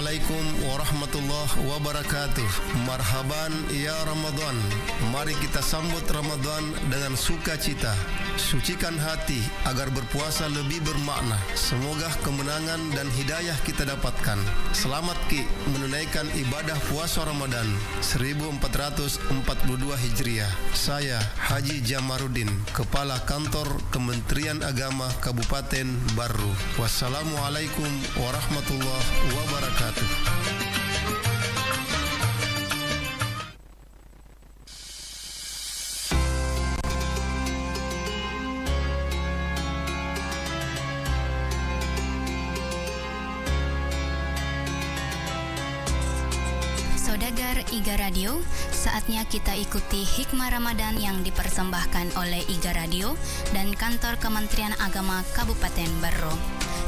Assalamualaikum warahmatullahi wabarakatuh. Marhaban ya Ramadan. Mari kita sambut Ramadan dengan sukacita. Sucikan hati agar berpuasa lebih bermakna. Semoga kemenangan dan hidayah kita dapatkan. Selamat Ki menunaikan ibadah puasa Ramadan 1442 Hijriah. Saya Haji Jamaruddin, Kepala Kantor Kementerian Agama Kabupaten Barru. Wassalamualaikum warahmatullahi wabarakatuh. Saudagar IGA Radio, saatnya kita ikuti hikmah Ramadan yang dipersembahkan oleh IGA Radio dan Kantor Kementerian Agama Kabupaten Barru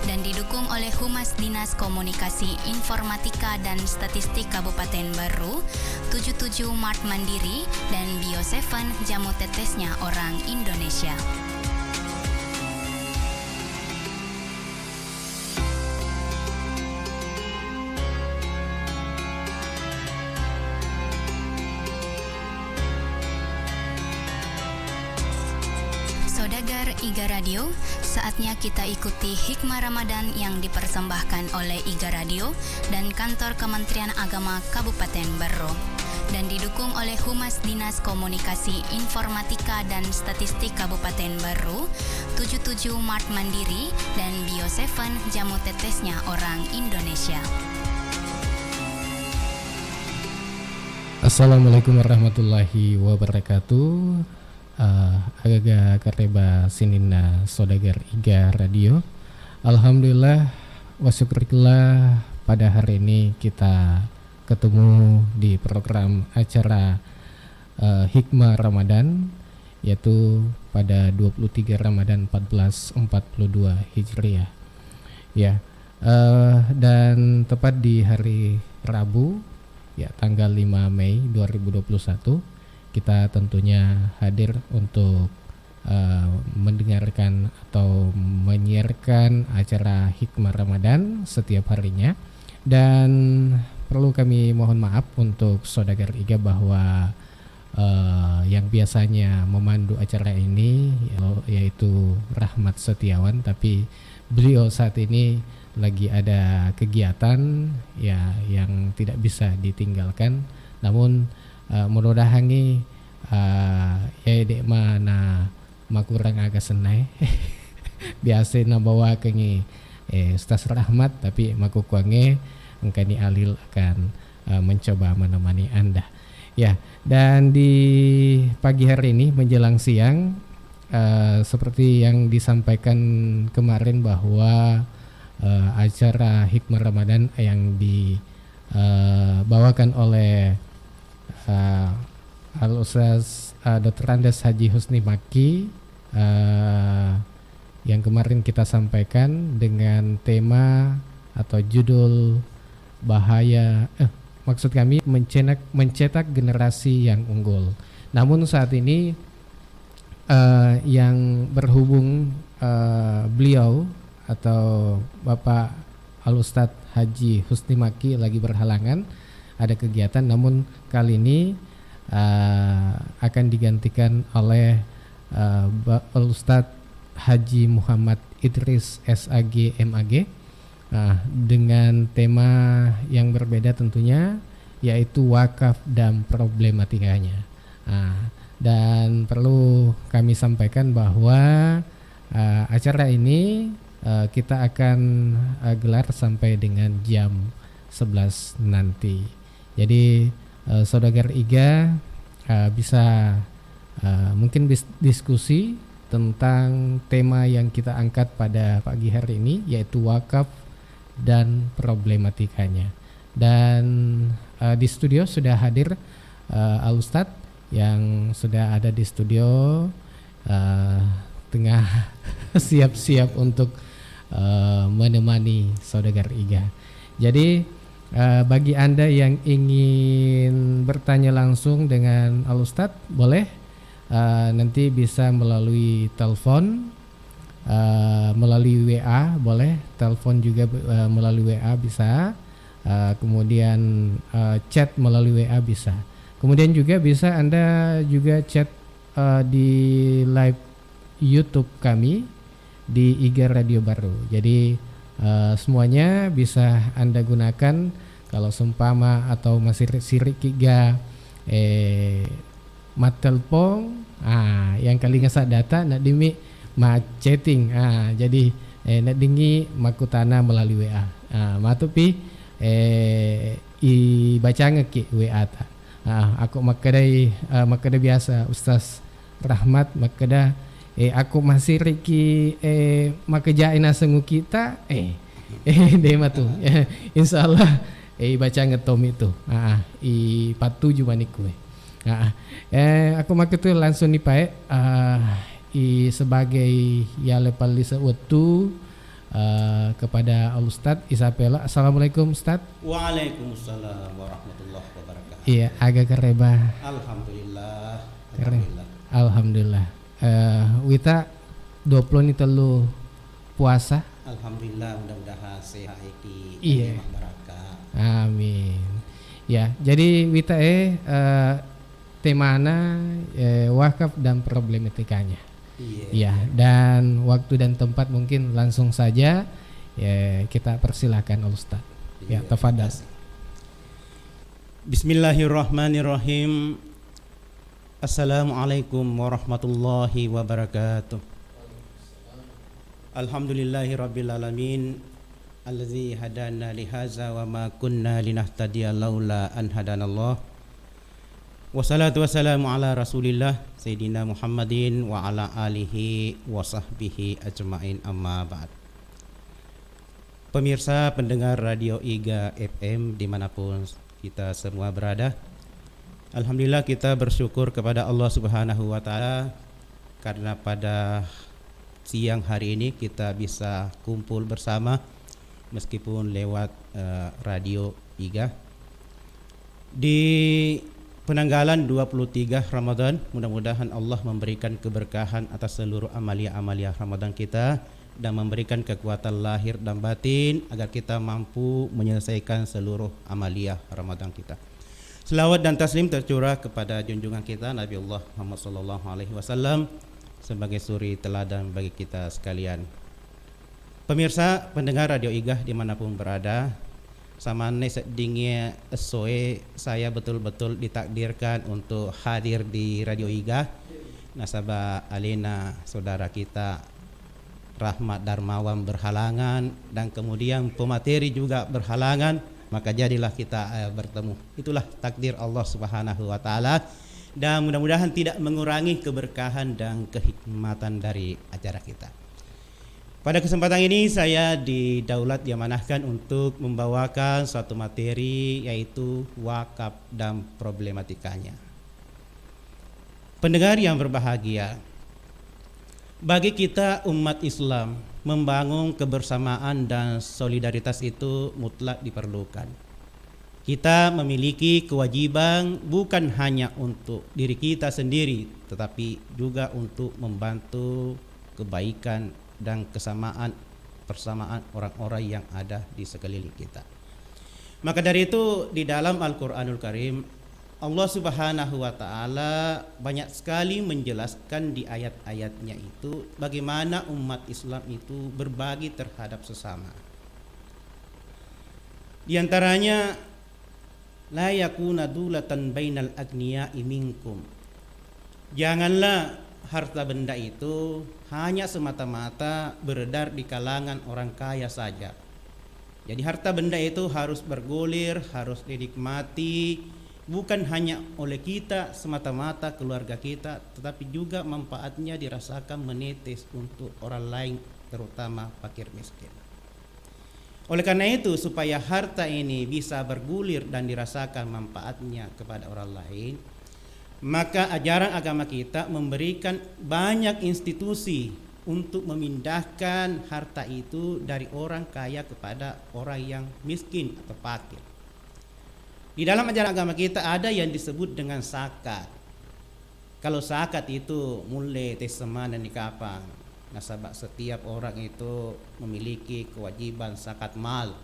dan didukung oleh Humas Dinas Komunikasi Informatika dan Statistik Kabupaten Barru, 77 Mart Mandiri, dan Bio7 Jamu Tetesnya Orang Indonesia. Saudagar IGA Radio, saatnya kita ikuti hikmah Ramadan yang dipersembahkan oleh IGA Radio dan Kantor Kementerian Agama Kabupaten Barru dan didukung oleh Humas Dinas Komunikasi Informatika dan Statistik Kabupaten Barru, 77 Mart Mandiri, dan Bio7 Jamu Tetesnya Orang Indonesia. Assalamualaikum warahmatullahi wabarakatuh. Agaga kareba sinina saudagar IGA Radio. Alhamdulillah wa syukurillah, pada hari ini kita ketemu di program acara Hikmah Ramadan, yaitu pada 23 Ramadan 1442 Hijriah. Ya, dan tepat di hari Rabu, ya, tanggal 5 Mei 2021, kita tentunya hadir untuk mendengarkan atau menyiarkan acara Hikmah Ramadan setiap harinya. Dan perlu kami mohon maaf untuk saudagar IGA bahwa yang biasanya memandu acara ini yaitu Rahmat Setiawan, tapi beliau saat ini lagi ada kegiatan ya yang tidak bisa ditinggalkan. Namun mudah-mudahan ya dek mana makurang agak senai biasa na bawa kengi Ustaz Rahmat, tapi makukuange engkani Alil akan mencoba menemani Anda. Ya, dan di pagi hari ini menjelang siang, seperti yang disampaikan kemarin bahwa acara Hikmah Ramadan yang dibawakan oleh Al-Ustaz Dr. Andes Haji Husni Maki, yang kemarin kita sampaikan dengan tema atau judul maksud kami mencetak generasi yang unggul. Namun saat ini yang berhubung beliau atau Bapak Al-Ustaz Haji Husni Maki lagi berhalangan, ada kegiatan, namun kali ini akan digantikan oleh Ustadz Haji Muhammad Idris SAG MAG dengan tema yang berbeda tentunya, yaitu wakaf dan problematikanya. Dan perlu kami sampaikan bahwa acara ini kita akan gelar sampai dengan jam 11 nanti. Jadi saudagar IGA bisa mungkin diskusi tentang tema yang kita angkat pada pagi hari ini, yaitu wakaf dan problematikanya. Dan di studio sudah hadir Al-Ustadz yang sudah ada di studio, tengah siap-siap untuk menemani saudagar IGA. Jadi bagi Anda yang ingin bertanya langsung dengan Al-Ustadz, boleh nanti bisa melalui telepon, melalui WA, boleh telepon juga melalui WA bisa, kemudian chat melalui WA bisa. Kemudian juga bisa Anda juga chat di live YouTube kami di IGA Radio Baru. Jadi semuanya bisa Anda gunakan kalau seumpama atau masih sirik IGA mat telepon yang kali ngasa data nak dimi ma chatting jadi nak dingi makutana melalui WA matupi i baca ngeki WA ta aku makadai biasa Ustaz Rahmat makada aku masih riki makejain asengu kita deh matu insyaallah baca ngetom itu i patu jumaniku aku makai tu langsung dipakai sebagai ya lepal disewutu kepada Al Ustaz Isapela. Assalamualaikum Ustaz. Waalaikumsalam warahmatullahi wabarakatuh. Iya agak kereba. Alhamdulillah. Alhamdulillah. Wita 20 ni telu puasa. Alhamdulillah mudah-mudahan sehat iki. Iya. Barakah. Amin. Ya jadi Wita temana wakaf dan problematikanya. Ya, dan waktu dan tempat mungkin langsung saja kita persilahkan Ustaz. Ya, tafadhal. Bismillahirrahmanirrahim. Assalamualaikum warahmatullahi wabarakatuh. Alhamdulillahirabbil alamin allazi hadana li hadza wa ma kunna linahtadiya laula an hadanallah. Wassalatu wassalamu ala rasulillah Sayyidina Muhammadin wa ala alihi wa sahbihi ajma'in amma ba'd. Pemirsa pendengar Radio IGA FM dimanapun kita semua berada, alhamdulillah kita bersyukur kepada Allah Subhanahu wa Ta'ala karena pada siang hari ini kita bisa kumpul bersama meskipun lewat Radio IGA di penanggalan 23 Ramadan. Mudah-mudahan Allah memberikan keberkahan atas seluruh amalia-amalia Ramadan kita dan memberikan kekuatan lahir dan batin agar kita mampu menyelesaikan seluruh amalia Ramadan kita. Selawat dan taslim tercurah kepada junjungan kita Nabi Allah Muhammad SAW sebagai suri teladan bagi kita sekalian. Pemirsa pendengar Radio IGA dimanapun berada, samane sedingnya esoe saya betul-betul ditakdirkan untuk hadir di Radio IGA. Nasabah alena saudara kita Rahmat Darmawan berhalangan dan kemudian pemateri juga berhalangan, maka jadilah kita bertemu. Itulah takdir Allah Subhanahu wa Ta'ala dan mudah-mudahan tidak mengurangi keberkahan dan kehikmatan dari acara kita. Pada kesempatan ini saya didaulat diamanahkan untuk membawakan suatu materi yaitu wakaf dan problematikanya. Pendengar yang berbahagia, bagi kita umat Islam membangun kebersamaan dan solidaritas itu mutlak diperlukan. Kita memiliki kewajiban bukan hanya untuk diri kita sendiri tetapi juga untuk membantu kebaikan dan persamaan orang-orang yang ada di sekeliling kita. Maka dari itu di dalam Al-Qur'anul Karim Allah Subhanahu wa Ta'ala banyak sekali menjelaskan di ayat-ayatnya itu bagaimana umat Islam itu berbagi terhadap sesama. Di antaranya la yakuna dulatan bainal agniya'i minkum. Janganlah harta benda itu hanya semata-mata beredar di kalangan orang kaya saja. Jadi harta benda itu harus bergulir, harus dinikmati bukan hanya oleh kita semata-mata keluarga kita, tetapi juga manfaatnya dirasakan menetes untuk orang lain, terutama fakir miskin. Oleh karena itu supaya harta ini bisa bergulir dan dirasakan manfaatnya kepada orang lain, maka ajaran agama kita memberikan banyak institusi untuk memindahkan harta itu dari orang kaya kepada orang yang miskin atau fakir. Di dalam ajaran agama kita ada yang disebut dengan zakat. Kalau zakat itu mulai teseman dan nikapang. Nasabah setiap orang itu memiliki kewajiban zakat mal.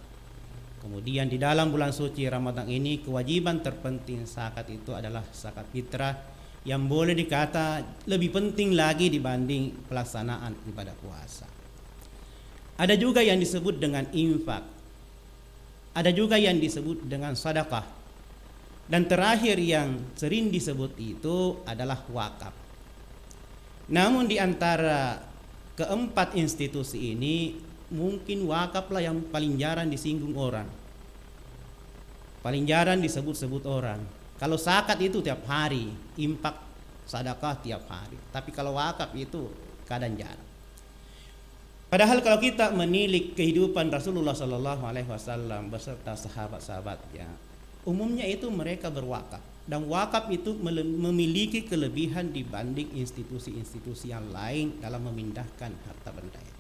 Kemudian di dalam bulan suci Ramadan ini kewajiban terpenting zakat itu adalah zakat fitrah, yang boleh dikata lebih penting lagi dibanding pelaksanaan ibadah puasa. Ada juga yang disebut dengan infak, ada juga yang disebut dengan sedekah, dan terakhir yang sering disebut itu adalah wakaf. Namun di antara keempat institusi ini mungkin wakaflah yang paling jarang disinggung orang, paling jarang disebut-sebut orang. Kalau zakat itu tiap hari, infak, sedekah tiap hari. Tapi kalau wakaf itu kadang jarang. Padahal kalau kita menilik kehidupan Rasulullah Sallallahu Alaihi Wasallam beserta sahabat-sahabatnya, umumnya itu mereka berwakaf, dan wakaf itu memiliki kelebihan dibanding institusi-institusi yang lain dalam memindahkan harta benda itu.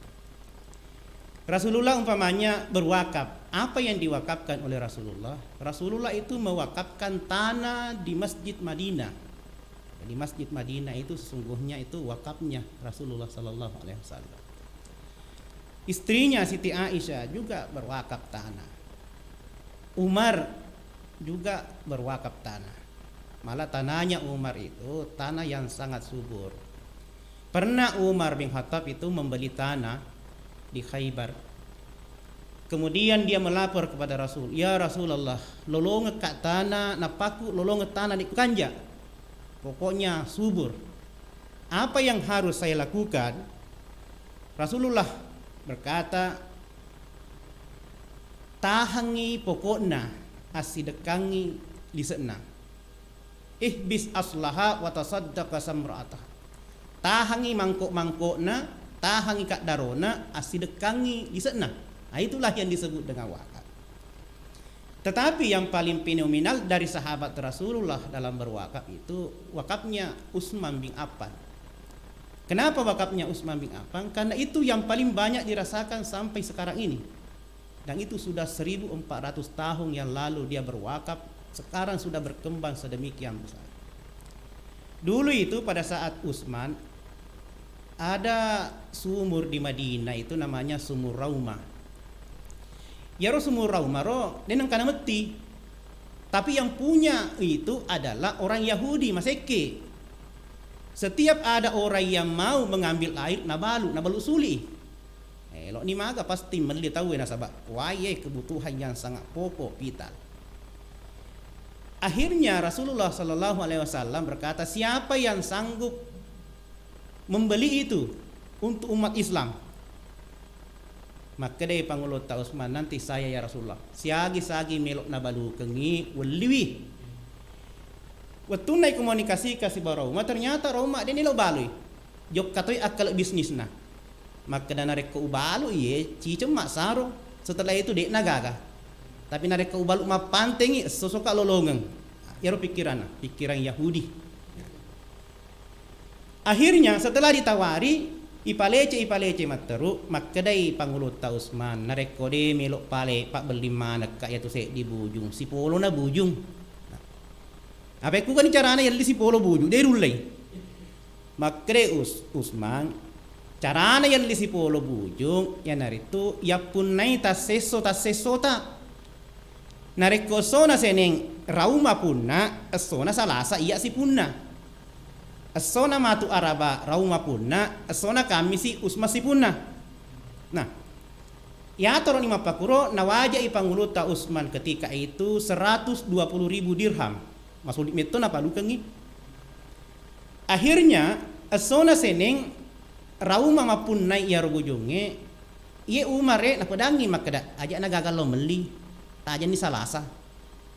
Rasulullah umpamanya berwakaf. Apa yang diwakafkan oleh Rasulullah? Rasulullah itu mewakafkan tanah di Masjid Madinah. Di Masjid Madinah itu sesungguhnya itu wakafnya Rasulullah Sallallahu Alaihi Wasallam. Istrinya Siti Aisyah juga berwakaf tanah. Umar juga berwakaf tanah. Malah tanahnya Umar itu tanah yang sangat subur. Pernah Umar bin Khattab itu membeli tanah di Khaybar. Kemudian dia melapor kepada Rasul, "Ya Rasulullah, lolong kat tanah napaku, lolong tanah di kanja. Pokoknya subur. Apa yang harus saya lakukan?" Rasulullah berkata, "Tahangi pokokna asidekangi lisekna. Ihbis aslaha wa tasaddaqa samra'atah." Tahangi mangkok-mangkokna, tahangi kak darona, asidekangi lisekna. Nah, itulah yang disebut dengan wakaf. Tetapi yang paling fenomenal dari sahabat Rasulullah dalam berwakaf itu wakafnya Utsman bin Affan. Kenapa wakafnya Utsman bin Affan? Karena itu yang paling banyak dirasakan sampai sekarang ini. Dan itu sudah 1400 tahun yang lalu dia berwakaf, sekarang sudah berkembang sedemikian besar. Dulu itu pada saat Utsman ada sumur di Madinah itu namanya Sumur Raumah. Ya Sumur Raumah denang kana meti. Tapi yang punya itu adalah orang Yahudi Maseke. Setiap ada orang yang mau mengambil air nabalu suli. Elok ni maga pasti meli tahu nasabak. Waye kebutuhan yang sangat pokok vital. Akhirnya Rasulullah Sallallahu Alaihi Wasallam berkata, siapa yang sanggup membeli itu untuk umat Islam, maka dari Pangulo ta Utsman, nanti saya ya Rasulullah siagi-sagi melok nabalu kengi waliwi. Waktu naik komunikasi kasih Roma, ternyata Roma dia nilo balui jok katoi akal bisnis nah, maka dan narek ke ubalu ye cicem mak saro. Setelah itu dek nagaga, tapi narek ke ubalu ma pantengi sosoka lolongan ya pikiran Yahudi. Akhirnya setelah ditawari ipalece materu, maka dari Pangulo ta Utsman narek kode melok pale pak beli mana kak ya tu se di bujung si polo na bujung. Apa ku kan caranya yang si polo bujung dari ulai. Maka dari Utsman caranya yang si polo bujung ya naritu ya punai ta narek kosona seneng rauma punna esona salasa iya si punna. Asona matu araba rauma punna, asona kami si Utsman si punna. Nah, ya toron lima pakuro nawaja Pangulo ta Utsman ketika itu 120.000 dirham. Masuk meto na palukangi. Akhirnya asona seneng rauma mapunna ya robojonge ye umare na pedangi makada aja na gagal lo meli. Taja ni salasa.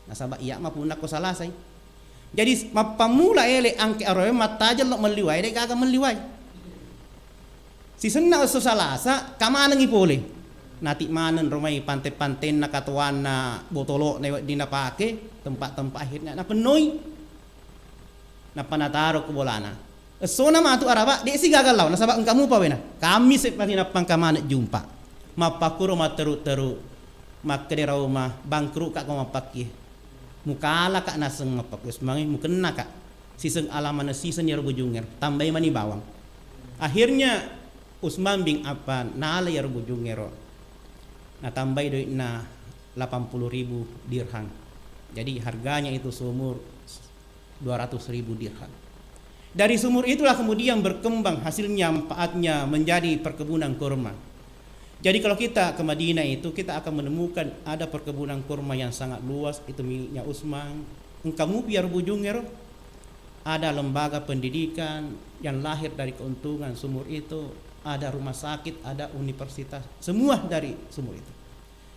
Nasaba iya mapunna ko salasa. Jadi mapamula ele angke aroe mataja lo meliwai de gaga meliwai. Si senna uso salasa kamana ngipole. Nati manen romai pante-panten na katuan na botolo na dina pake tempat-tempat akhirnya na penoi. Na panataro ko bolana. So na matu araba de si gagal law nasaba engkamu pa wena. Kami sepati na pangkamana jumpa. Mapakuro materu-teru makde rauma bangkru ka ko mapaki. Mukala kak naseng ngapak Utsman mukena kak siseng alaman sisen ya bujungnya tambah mani bawang. Akhirnya Utsman bin Affan nala ya bujungnya ro na tambah doit na 80.000 dirham. Jadi harganya itu sumur 200.000 dirham. Dari sumur itulah kemudian berkembang hasilnya, manfaatnya menjadi perkebunan kurma. Jadi kalau kita ke Madinah itu kita akan menemukan ada perkebunan kurma yang sangat luas, itu miliknya Utsman. Engkamu biar bujungnya roh. Ada lembaga pendidikan yang lahir dari keuntungan sumur itu, ada rumah sakit, ada universitas, semua dari sumur itu.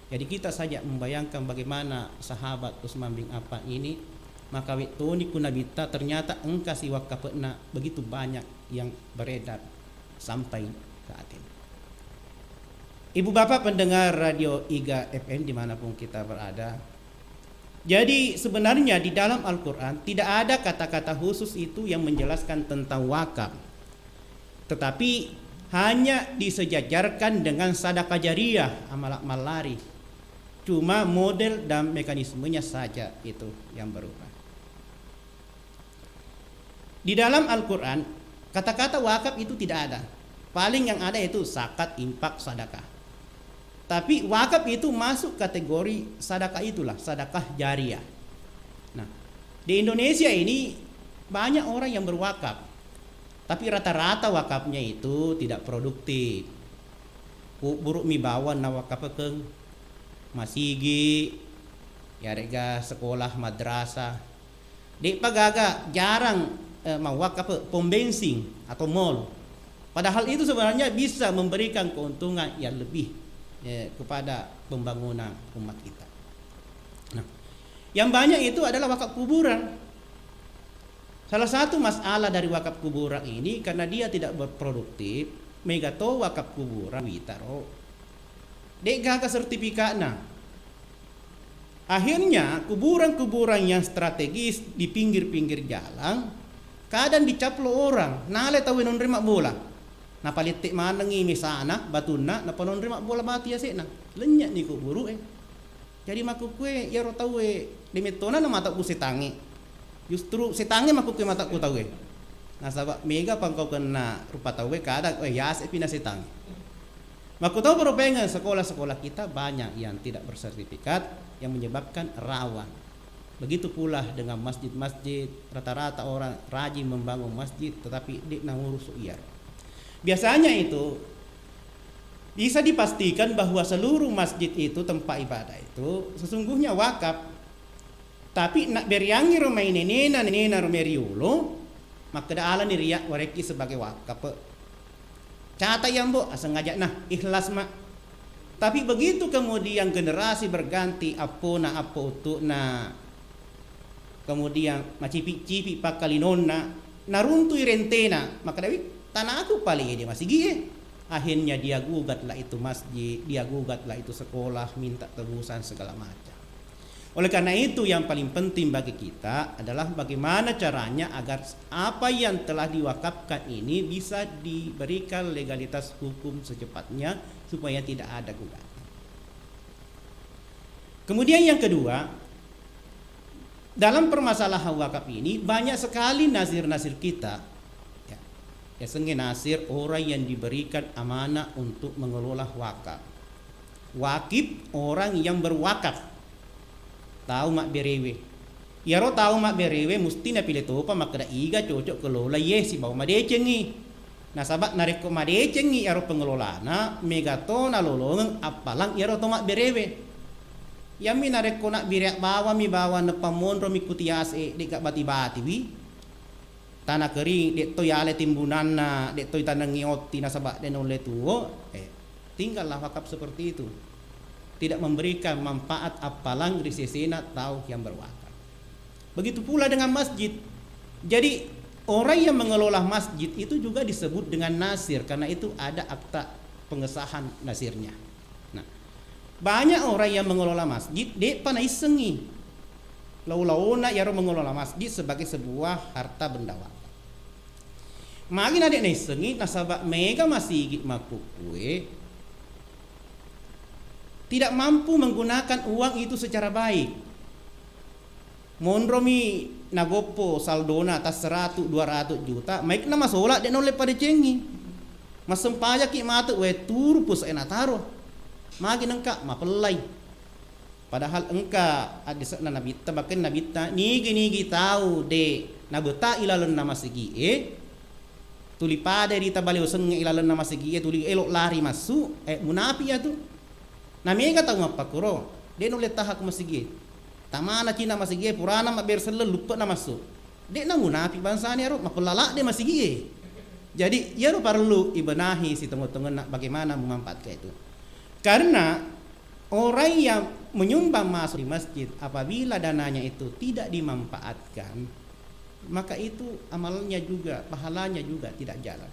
Jadi kita saja membayangkan bagaimana sahabat Utsman bin Affan ini, maka wetoni kunabita ternyata engkasi wakafna begitu banyak yang beredar sampai saat ini. Ibu bapak pendengar radio IGA FM dimanapun kita berada, jadi sebenarnya di dalam Al-Quran tidak ada kata-kata khusus itu yang menjelaskan tentang wakaf, tetapi hanya disejajarkan dengan sedekah jariyah, amal-amal lari. Cuma model dan mekanismenya saja itu yang berubah. Di dalam Al-Quran kata-kata wakaf itu tidak ada. Paling yang ada itu zakat, infak, sedekah. Tapi wakaf itu masuk kategori sedekah, itulah sedekah jariyah. Nah, di Indonesia ini banyak orang yang berwakaf, tapi rata-rata wakafnya itu tidak produktif. Buruk mi bawa na wakaf keng masigi ya rega sekolah madrasah. Dek pagaga jarang mau wakaf pom bensin atau mall. Padahal itu sebenarnya bisa memberikan keuntungan yang lebih kepada pembangunan umat kita. Nah, yang banyak itu adalah wakaf kuburan. Salah satu masalah dari wakaf kuburan ini karena dia tidak berproduktif, megato wakaf kuburan witaro. Dek gaga sertifikatna. Akhirnya kuburan-kuburan yang strategis di pinggir-pinggir jalan kadang dicaplo orang, nale tahu nonrima bola. Na palitik manangi misana batuna na panonrima bola mati ya sena lenyak ni kuburu jadi maku kue ya ro tahu limitona na mata ku setangi justru setangi maku kue mata ku tahu na sabab mega pangkau kena rupa tahu kadang ya sepina setangi maku tahu perupengan sekolah-sekolah kita banyak yang tidak bersertifikat yang menyebabkan rawan. Begitu pula dengan masjid-masjid, rata-rata orang rajin membangun masjid tetapi dik ngurus iar. Biasanya itu bisa dipastikan bahwa seluruh masjid itu tempat ibadah itu sesungguhnya wakaf. Tapi nak beriangi rumah ini nena rumeriulo maka daalan riak wareki sebagai wakaf. Cata yang bo sengaja nah ikhlas mak. Tapi begitu kemudian generasi berganti apona untuk na kemudian macipi-cipi pakalinonna naruntui rentena maka David tanah aku paling dia masih gie. Akhirnya dia gugatlah itu masjid, dia gugatlah itu sekolah, minta tebusan segala macam. Oleh karena itu yang paling penting bagi kita adalah bagaimana caranya agar apa yang telah diwakafkan ini bisa diberikan legalitas hukum secepatnya supaya tidak ada gugatan. Kemudian yang kedua, dalam permasalahan wakaf ini banyak sekali nazir-nazir kita. Ya sengge nasir orang yang diberikan amanah untuk mengelola wakaf. Wakif orang yang berwakaf. Tahu mak berewe. Ya ro tahu mak berewe mesti na pilih topa mak da iga cocok kelola si bawa madecengi. Nah sabak nareko madecengi ya ro pengelola na megato na lolong apalang ya ro to mak berewe. Ya mi nareko nak biriak bawa mi bawa na pamondro mi kutiase dek bati-bati wi. Tanah kering dek toy ale timbunan na dek toy tanah ngioti na sabak den oleh tuo tinggallah wakaf seperti itu, tidak memberikan manfaat apalang risesena tahu yang berwakaf. Begitu pula dengan masjid. Jadi orang yang mengelola masjid itu juga disebut dengan nasir karena itu ada akta pengesahan nasirnya. Nah, banyak orang yang mengelola masjid dek panai sengi lau-launa ya mengelola masjid sebagai sebuah harta benda wakaf. Magi na dek sengi nasabak mega masih maku kue tidak mampu menggunakan uang itu secara baik. Mondromi nagopo saldona atas 100-200 juta, maik na masola dek nolep pada cengi. Masempaya ki matu we turpus ena taro. Magi nengka mapelai. Padahal engka ada sakna nabita bahkan nabita nigi tahu de nabeta ilalan nama segi tuli pada di tabali useng ilalan nama segi tuli elok lari masuk munafi ya tu namanya tahu apa kuro de nulet tahak masigi tamana cina masigi purana mak bersel lupa na masuk de na munafi bangsa ni aro mapelala de masigi jadi ya perlu ibenahi si tengah-tengah nak bagaimana memanfaatkan itu karena orang yang menyumbang masuk di masjid apabila dananya itu tidak dimanfaatkan maka itu amalnya juga pahalanya juga tidak jalan.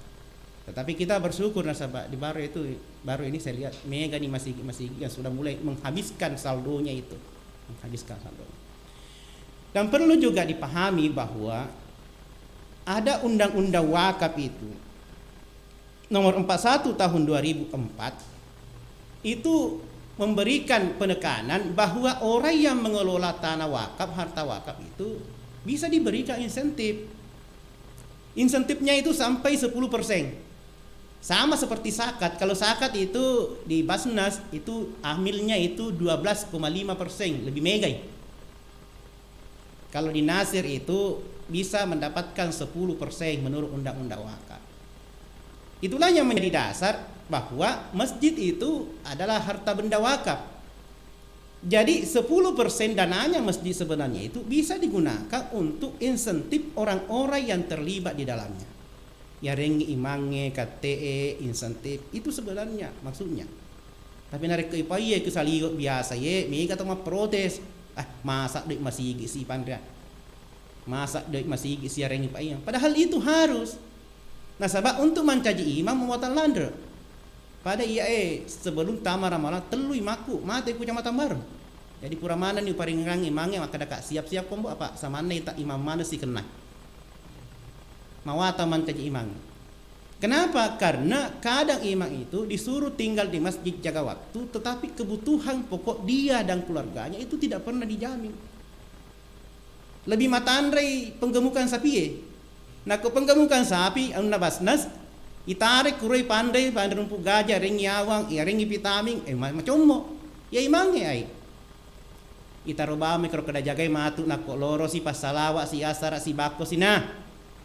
Tetapi kita bersyukur nasabah di baru ini saya lihat mega nih masih yang sudah mulai menghabiskan saldonya itu dan perlu juga dipahami bahwa ada undang-undang wakaf itu nomor 41 tahun 2004 itu memberikan penekanan bahwa orang yang mengelola tanah wakaf, harta wakaf itu bisa diberikan insentif. Insentifnya itu sampai 10%. Sama seperti zakat. Kalau zakat itu di Basnas itu amilnya itu 12,5%, lebih mega. Kalau di Nasir itu bisa mendapatkan 10% menurut undang-undang wakaf. Itulah yang menjadi dasar bahwa masjid itu adalah harta benda wakaf. Jadi 10% dananya masjid sebenarnya itu bisa digunakan untuk insentif orang-orang yang terlibat di dalamnya. Ya rengi imange, KTE, insentif itu sebenarnya maksudnya. Tapi narik ke ipaya ke saligot biasa ye, mereka tuh protes. Masak duit masih si pandra. Masak duit masih si rengi ipaya. Padahal itu harus. Nah, sebab untuk mencaji imam memuatan landra. Pada sebelum tamar ramalan telui maku mati ku camatan baru. Jadi pura mana ni paring ngang imangnya maka dak siap-siap kombo apa sama mana tak imam mana si kena. Mawata mencaji imam. Kenapa? Karena kadang imam itu disuruh tinggal di masjid jaga waktu tetapi kebutuhan pokok dia dan keluarganya itu tidak pernah dijamin. Lebih matandrai penggemukan sapi Nah ke penggemukan sapi anu Basnas itarik kuroi pandai rumpu gajah ring yawang ring ipitaming macam ya imangnya ai itaroba mikro kada jagai matu nak loro si pasalawa si asara si bako sina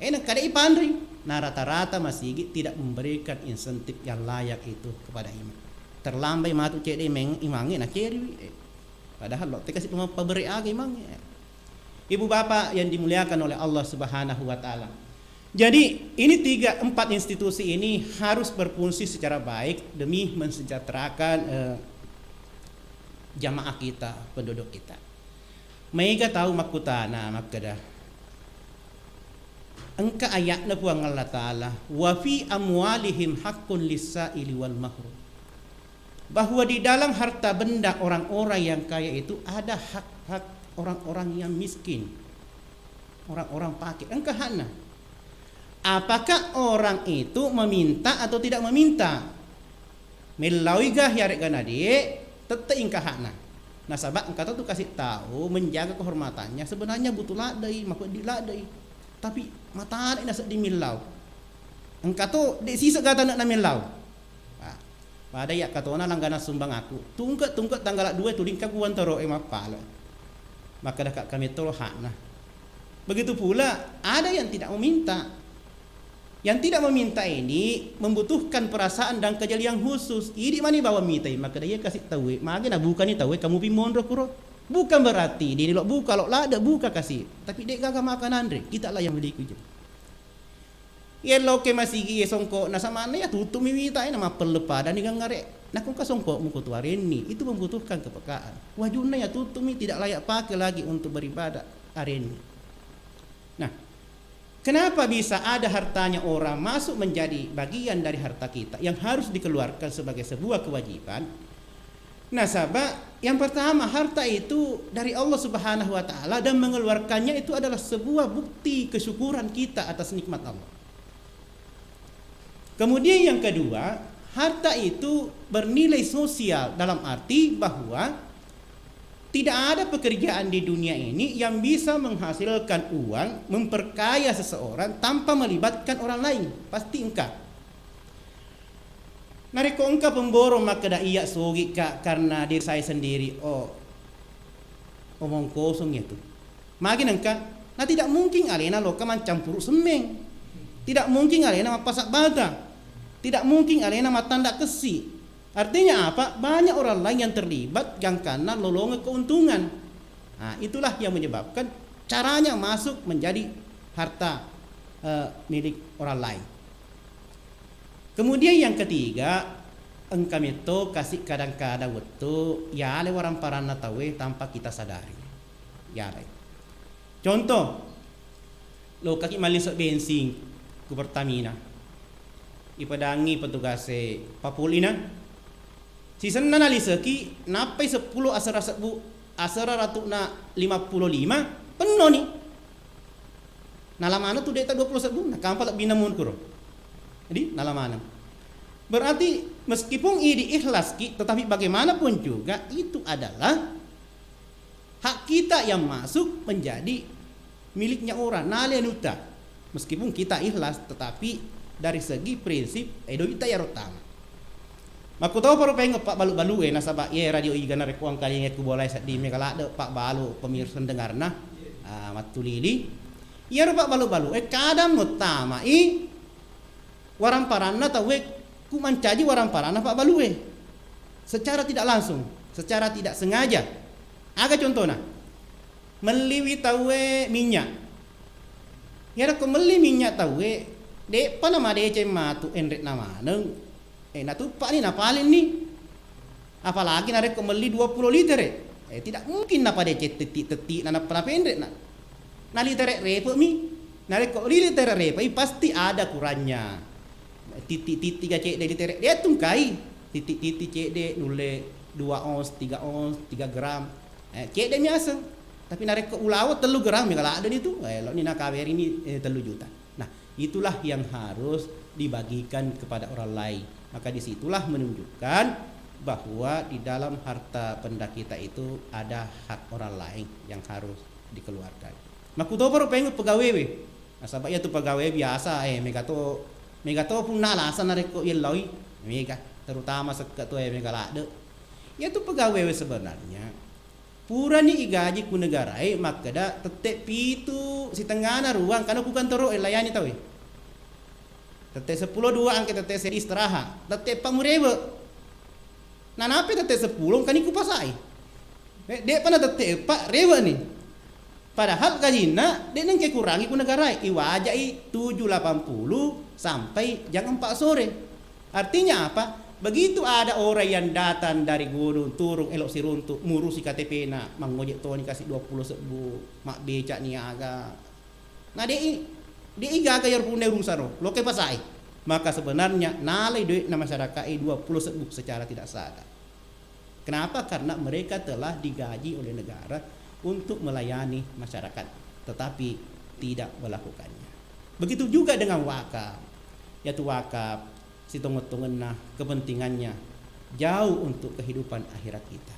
nak kada ipandri nah rata-rata masih tidak memberikan insentif yang layak itu kepada imam terlambai matu cede imangnya nak ceri padahal lo kasih pemberi agi imangnya ibu bapak yang dimuliakan oleh Allah Subhanahu wa taala. Jadi ini 3-4 institusi ini harus berfungsi secara baik demi mensejahterakan jamaah kita, penduduk kita. Mereka tahu makutana makada. Engka ayatna puang Allah Ta'ala wa fi amwalihim haqqun lis-sa'ili wal mahrum. Bahwa di dalam harta benda orang-orang yang kaya itu ada hak-hak orang-orang yang miskin. Orang-orang fakir. Engka hana. Apakah orang itu meminta atau tidak meminta? Melawigah yarek ganadie tetap ingkah hakna. Nah sabak engkau tu kasih tahu menjaga kehormatannya sebenarnya butuh ladai makut diladai. Tapi mata nak di milau. Engkau tu di sisa kata nak milau. Pada ya katona langgana sumbang aku. Tungkat tanggal 2 tu lingkap kuan toro mapala. Maka dah kami tolo hakna. Begitu pula ada yang tidak meminta. Yang tidak meminta ini membutuhkan perasaan dan kejelian khusus. Ini mana bawa minta, maka dia kasih tahu. Maka nak bukan ni tahu, kamu pimondro kuro. Bukan berarti dia lo buka lo lada buka kasih. Tapi dia gak makan andre. Kita lah yang beli kujem. Ya lo ke masih ye songko. Nah sama mana ya tutup minta ini nama pelepa dan ikan ngare. Nah kau songko muka tuar ini itu membutuhkan kepekaan. Wajuna ya tutup tidak layak pakai lagi untuk beribadah hari ini. Nah. Kenapa bisa ada hartanya orang masuk menjadi bagian dari harta kita yang harus dikeluarkan sebagai sebuah kewajiban? Nasabah yang pertama harta itu dari Allah Subhanahu wa taala dan mengeluarkannya itu adalah sebuah bukti kesyukuran kita atas nikmat Allah. Kemudian yang kedua, harta itu bernilai sosial dalam arti bahwa tidak ada pekerjaan di dunia ini yang bisa menghasilkan uang, memperkaya seseorang tanpa melibatkan orang lain. Pasti engkau. Nariko engkau pemborong maka dah iya sogi kak karena diri saya sendiri. Oh, omong kosong itu. Makin engkau, nah tidak mungkin alena loka mencampur semeng, tidak mungkin alena mapasak bata, tidak mungkin alena matanda kesi. Artinya apa? Banyak orang lain yang terlibat yang karena lolongan keuntungan. Nah, itulah yang menyebabkan caranya masuk menjadi harta milik orang lain. Kemudian yang ketiga, engkau itu kasih kadang-kadang waktu ya ale orang parana tahu tanpa kita sadari. Ya ale. Contoh, lo kaki malisok bensin ke Pertamina. Ipadangi petugas Papulina. Si senan alisaki napai 10 asara ratu na 55 penuh nih. Nalamana tu data 20 sebu, nak kampal binamun kuro. Jadi nalamana. Berarti meskipun ini ikhlas ki, tetapi bagaimanapun juga itu adalah hak kita yang masuk menjadi miliknya orang. Nalenuta. Meskipun kita ikhlas, tetapi dari segi prinsip edo kita ya rotama. Maku tahu baru pengen Pak balu-balu nasabak ye radio iga na rekuang kali nget ku boleh di megala de Pak balu pemirsa dengarna matulili iya Pak balu-balu kadang utama warang parana tahu ku mancaji warang parana Pak balu secara tidak langsung, secara tidak sengaja. Aga contohnya meliwi tahu minyak ya aku meli minyak tahu de panama de cematu enret nama neng nah tu Pak ni napalin ni. Apalagi narek kembali 20 liter tidak mungkin napa dia tetik na napa pendek na liter repo mi. Narek ko liter repo pasti ada kurangnya. Titik 3 cek de liter dia tungkai. Titik cek de nule 2 ons, 3 ons, 3 gram. Cek de biasa. Tapi narek ko ulawa 3 gram kalau ada itu. Lo ni nak kaweri ni 3 juta. Nah, itulah yang harus dibagikan kepada orang lain. Maka disitulah menunjukkan bahwa di dalam harta benda kita itu ada hak orang lain yang harus dikeluarkan. Makuto baru pengen pegawai nasabak ya tu pegawai biasa megato pun nalasan nareko yeloi mega terutama sekat tu megalade ya tu pegawai sebenarnya pura ni igaji ku negara maka da tetek pitu si tenggana ruang karena bukan tero layani tahu Tete 10 2 angke tete seri istirahat. Tete pamurebe. Nah nape tete 10 kan iku pasai. Dek pana tete pak rewe nih. Padahal gajina dek nang kekurangi ku negara iwajai 7.80 sampai jam 4 sore. Artinya apa? Begitu ada orang yang datang dari gunung turun elok siruntuk ngurusi KTP na mangojek toni kasih 20 sebu mak becak ni aga. Nah dia iga kayar punai rusaro loke pasai maka sebenarnya nalai duit na masyarakat 20 sebu secara tidak sadar. Kenapa? Karena mereka telah digaji oleh negara untuk melayani masyarakat tetapi tidak melakukannya. Begitu juga dengan wakaf. Yaitu wakaf si tongot-tongenah kepentingannya jauh untuk kehidupan akhirat kita.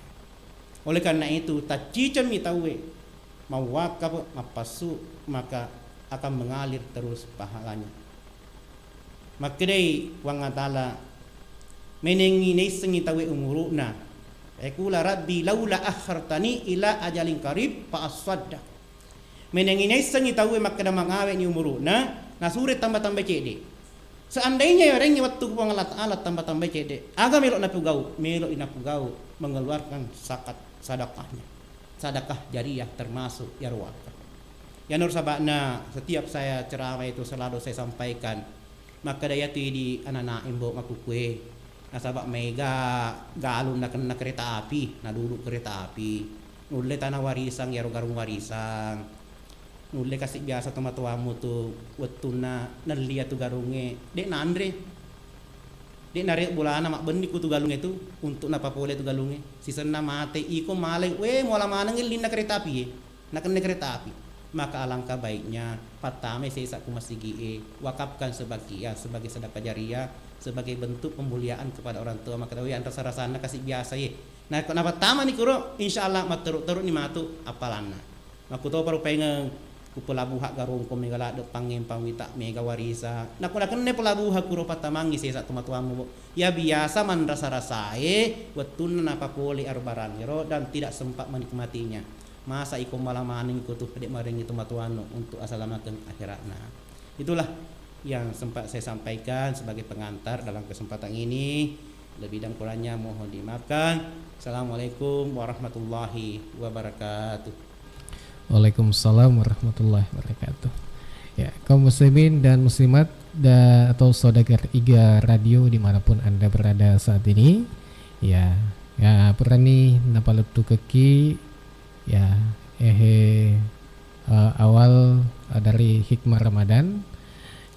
Oleh karena itu tacican mitawe mau wakaf mapasu maka akan mengalir terus pahalanya. Makdai wang atala menengi nesengi tawe umuruna. Ekula rabbi laula akhartani ila ajalin qarib fa asaddaq. Menengi nesengi tawe makda mangawe ni umuruna nasure tambah-tambah cede. Seandainya orang yang waktu wang alat tambah-tambah cede, aga melok napugau mengeluarkan zakat sedekahnya. Sedekah jariyah termasuk ya wakaf. Ya nur sabakna setiap saya ceramah itu selalu saya sampaikan maka daya tu di anak-anak imbo makukue nasabak mega galun nak kena kereta api na duduk kereta api nulle tanah warisan ya garung warisan nulle kasih biasa tomatuamu tu wetuna nalia tu garunge dek nandre dek narik bulana mak bendi ku tu galunge tu untuk napa pole tu galunge sisena mate iko maleng we mola manang linda kereta api nak kena kereta api. Maka alangkah baiknya pertama saya kumasigi wakafkan sebagian sebagai sedekah jariyah sebagai bentuk pemuliaan kepada orang tua maka tahu antar sarasana kasih biasa ye. Nah kenapa pertama ni kuro insyaallah maturut ni matu apalana. Maku tahu baru pengen ku pelabuh hak garung ko megala de pangem pangwita mega warisa. Nah kuna kene pelabuh hak kuro patamangi saya satu matuamu ya biasa man rasa-rasae wetun napa poli arbarang dan tidak sempat menikmatinya. masa iko malamaning ko tuh adik maring itu matuano untuk asalamakan akhiratna. Itulah yang sempat saya sampaikan sebagai pengantar dalam kesempatan ini. Lebih dan kurangnya mohon dimaafkan. Assalamualaikum warahmatullahi wabarakatuh. Waalaikumsalam warahmatullahi wabarakatuh. Ya, kaum muslimin dan muslimat atau saudagar IGA Radio dimanapun Anda berada saat ini, ya berani napalut tu keki ya awal dari hikmah Ramadan,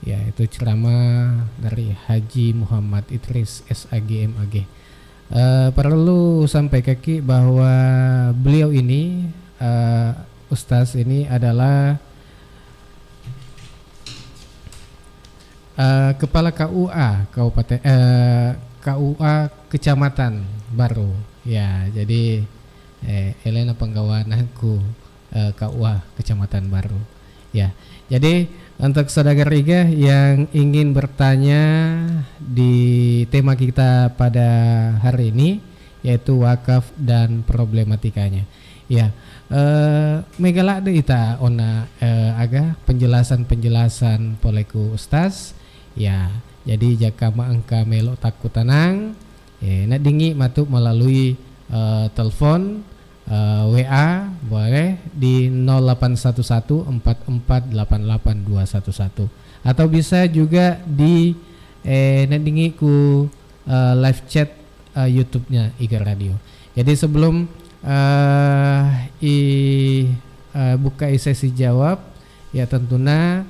yaitu ceramah dari Haji Muhammad Idris SAG MAG. Perlu sampai kaki bahwa beliau ini Ustaz ini adalah Kepala KUA Kabupaten KUA Kecamatan Baru. Ya, jadi Elena penggawananku KUA Kecamatan Baru. Ya, jadi untuk saudagar IGA yang ingin bertanya di tema kita pada hari ini, yaitu wakaf dan problematikanya. Ya, megalak de ita ona aga penjelasan poleku Ustaz. Ya, jadi jaka maangka melo takut tenang, nak dingi matuk melalui telepon WA boleh di 081144882211 atau bisa juga di nadingi ku live chat YouTube-nya IGA Radio. Jadi sebelum buka sesi jawab, ya tentunya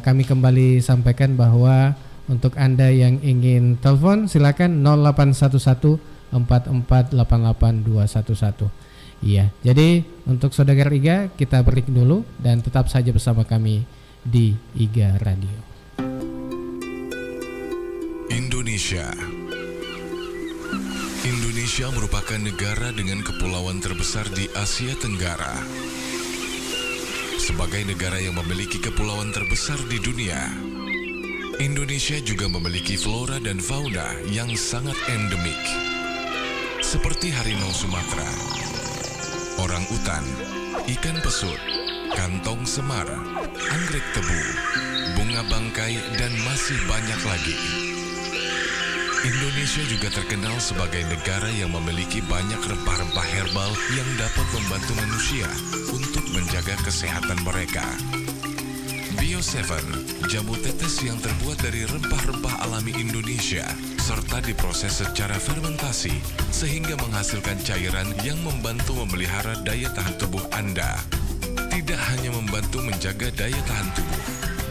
kami kembali sampaikan bahwa untuk Anda yang ingin telepon silakan 081144882211. Iya, jadi untuk saudagar IGA kita break dulu dan tetap saja bersama kami di IGA Radio. Indonesia merupakan negara dengan kepulauan terbesar di Asia Tenggara. Sebagai negara yang memiliki kepulauan terbesar di dunia, Indonesia juga memiliki flora dan fauna yang sangat endemik, seperti harimau Sumatera, orang utan, ikan pesut, kantong semar, anggrek tebu, bunga bangkai, dan masih banyak lagi. Indonesia juga terkenal sebagai negara yang memiliki banyak rempah-rempah herbal yang dapat membantu manusia untuk menjaga kesehatan mereka. Bio7, jamu tetes yang terbuat dari rempah-rempah alami Indonesia, serta diproses secara fermentasi sehingga menghasilkan cairan yang membantu memelihara daya tahan tubuh Anda. Tidak hanya membantu menjaga daya tahan tubuh,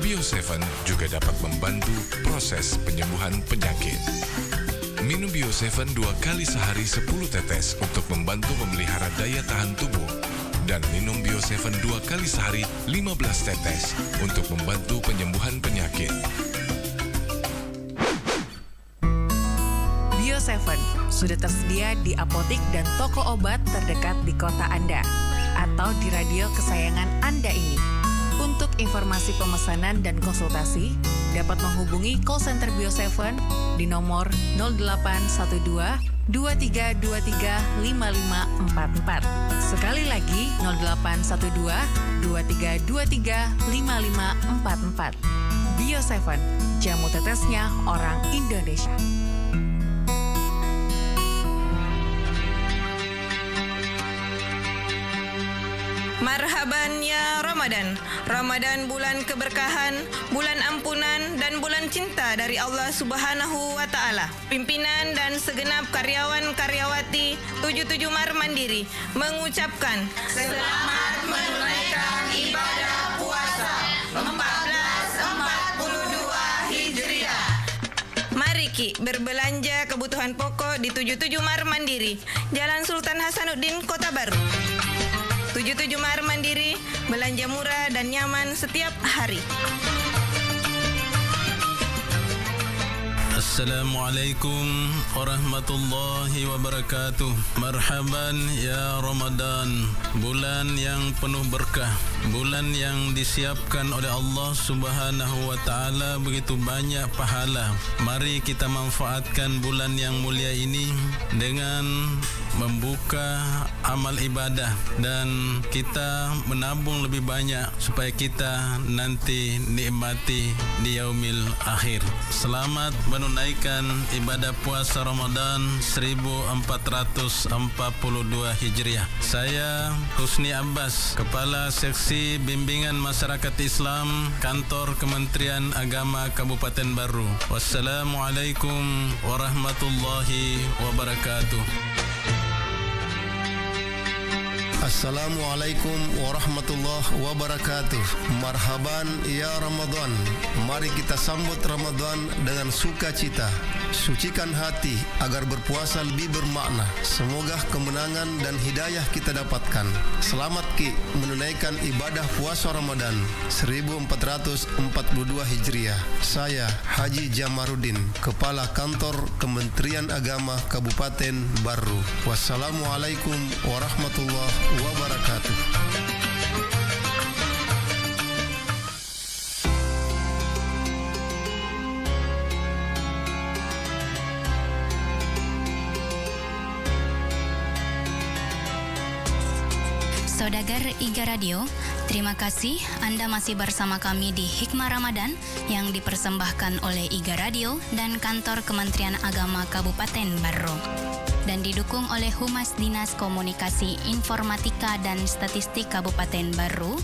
Bio7 juga dapat membantu proses penyembuhan penyakit. Minum Bio7 2 kali sehari 10 tetes untuk membantu memelihara daya tahan tubuh. Dan minum Bio7 2 kali sehari 15 tetes untuk membantu penyembuhan penyakit. Bio7 sudah tersedia di apotik dan toko obat terdekat di kota Anda atau di radio kesayangan Anda ini. Untuk informasi pemesanan dan konsultasi, dapat menghubungi call center Bio7 di nomor 0812 2323 5544. Sekali lagi 0812 2323 5544. Bio7, jamu tetesnya orang Indonesia. Marhaban ya Ramadan. Ramadan bulan keberkahan, bulan ampunan dan bulan cinta dari Allah Subhanahu wa taala. Pimpinan dan segenap karyawan-karyawati 77 Mar Mandiri mengucapkan selamat menunaikan ibadah puasa 1442 Hijriah. Mari Ki berbelanja kebutuhan pokok di 77 Mar Mandiri, Jalan Sultan Hasanuddin, Kota Baru. 77 Mar Mandiri, belanja murah dan nyaman setiap hari. Assalamualaikum warahmatullahi wabarakatuh. Marhaban ya Ramadan, bulan yang penuh berkah, bulan yang disiapkan oleh Allah Subhanahu wa taala begitu banyak pahala. Mari kita manfaatkan bulan yang mulia ini dengan membuka amal ibadah dan kita menabung lebih banyak supaya kita nanti nikmati di yaumil akhir. Selamat menunaikan ibadah puasa Ramadan 1442 Hijriah. Saya Husni Abbas, Kepala Seksi Bimbingan Masyarakat Islam Kantor Kementerian Agama Kabupaten Baru. Wassalamualaikum warahmatullahi wabarakatuh. Assalamualaikum warahmatullahi wabarakatuh. Marhaban ya Ramadan. Mari kita sambut Ramadan dengan sukacita. Sucikan hati agar berpuasa lebih bermakna. Semoga kemenangan dan hidayah kita dapatkan. Selamat Ki menunaikan ibadah puasa Ramadan 1442 Hijriah. Saya Haji Jamaruddin, Kepala Kantor Kementerian Agama Kabupaten Baru. Wassalamualaikum warahmatullahi wabarakatuh. Saudagar Iga Radio, terima kasih Anda masih bersama kami di Hikmah Ramadan yang dipersembahkan oleh Iga Radio dan Kantor Kementerian Agama Kabupaten Baru dan didukung oleh Humas Dinas Komunikasi Informatika dan Statistik Kabupaten Baru,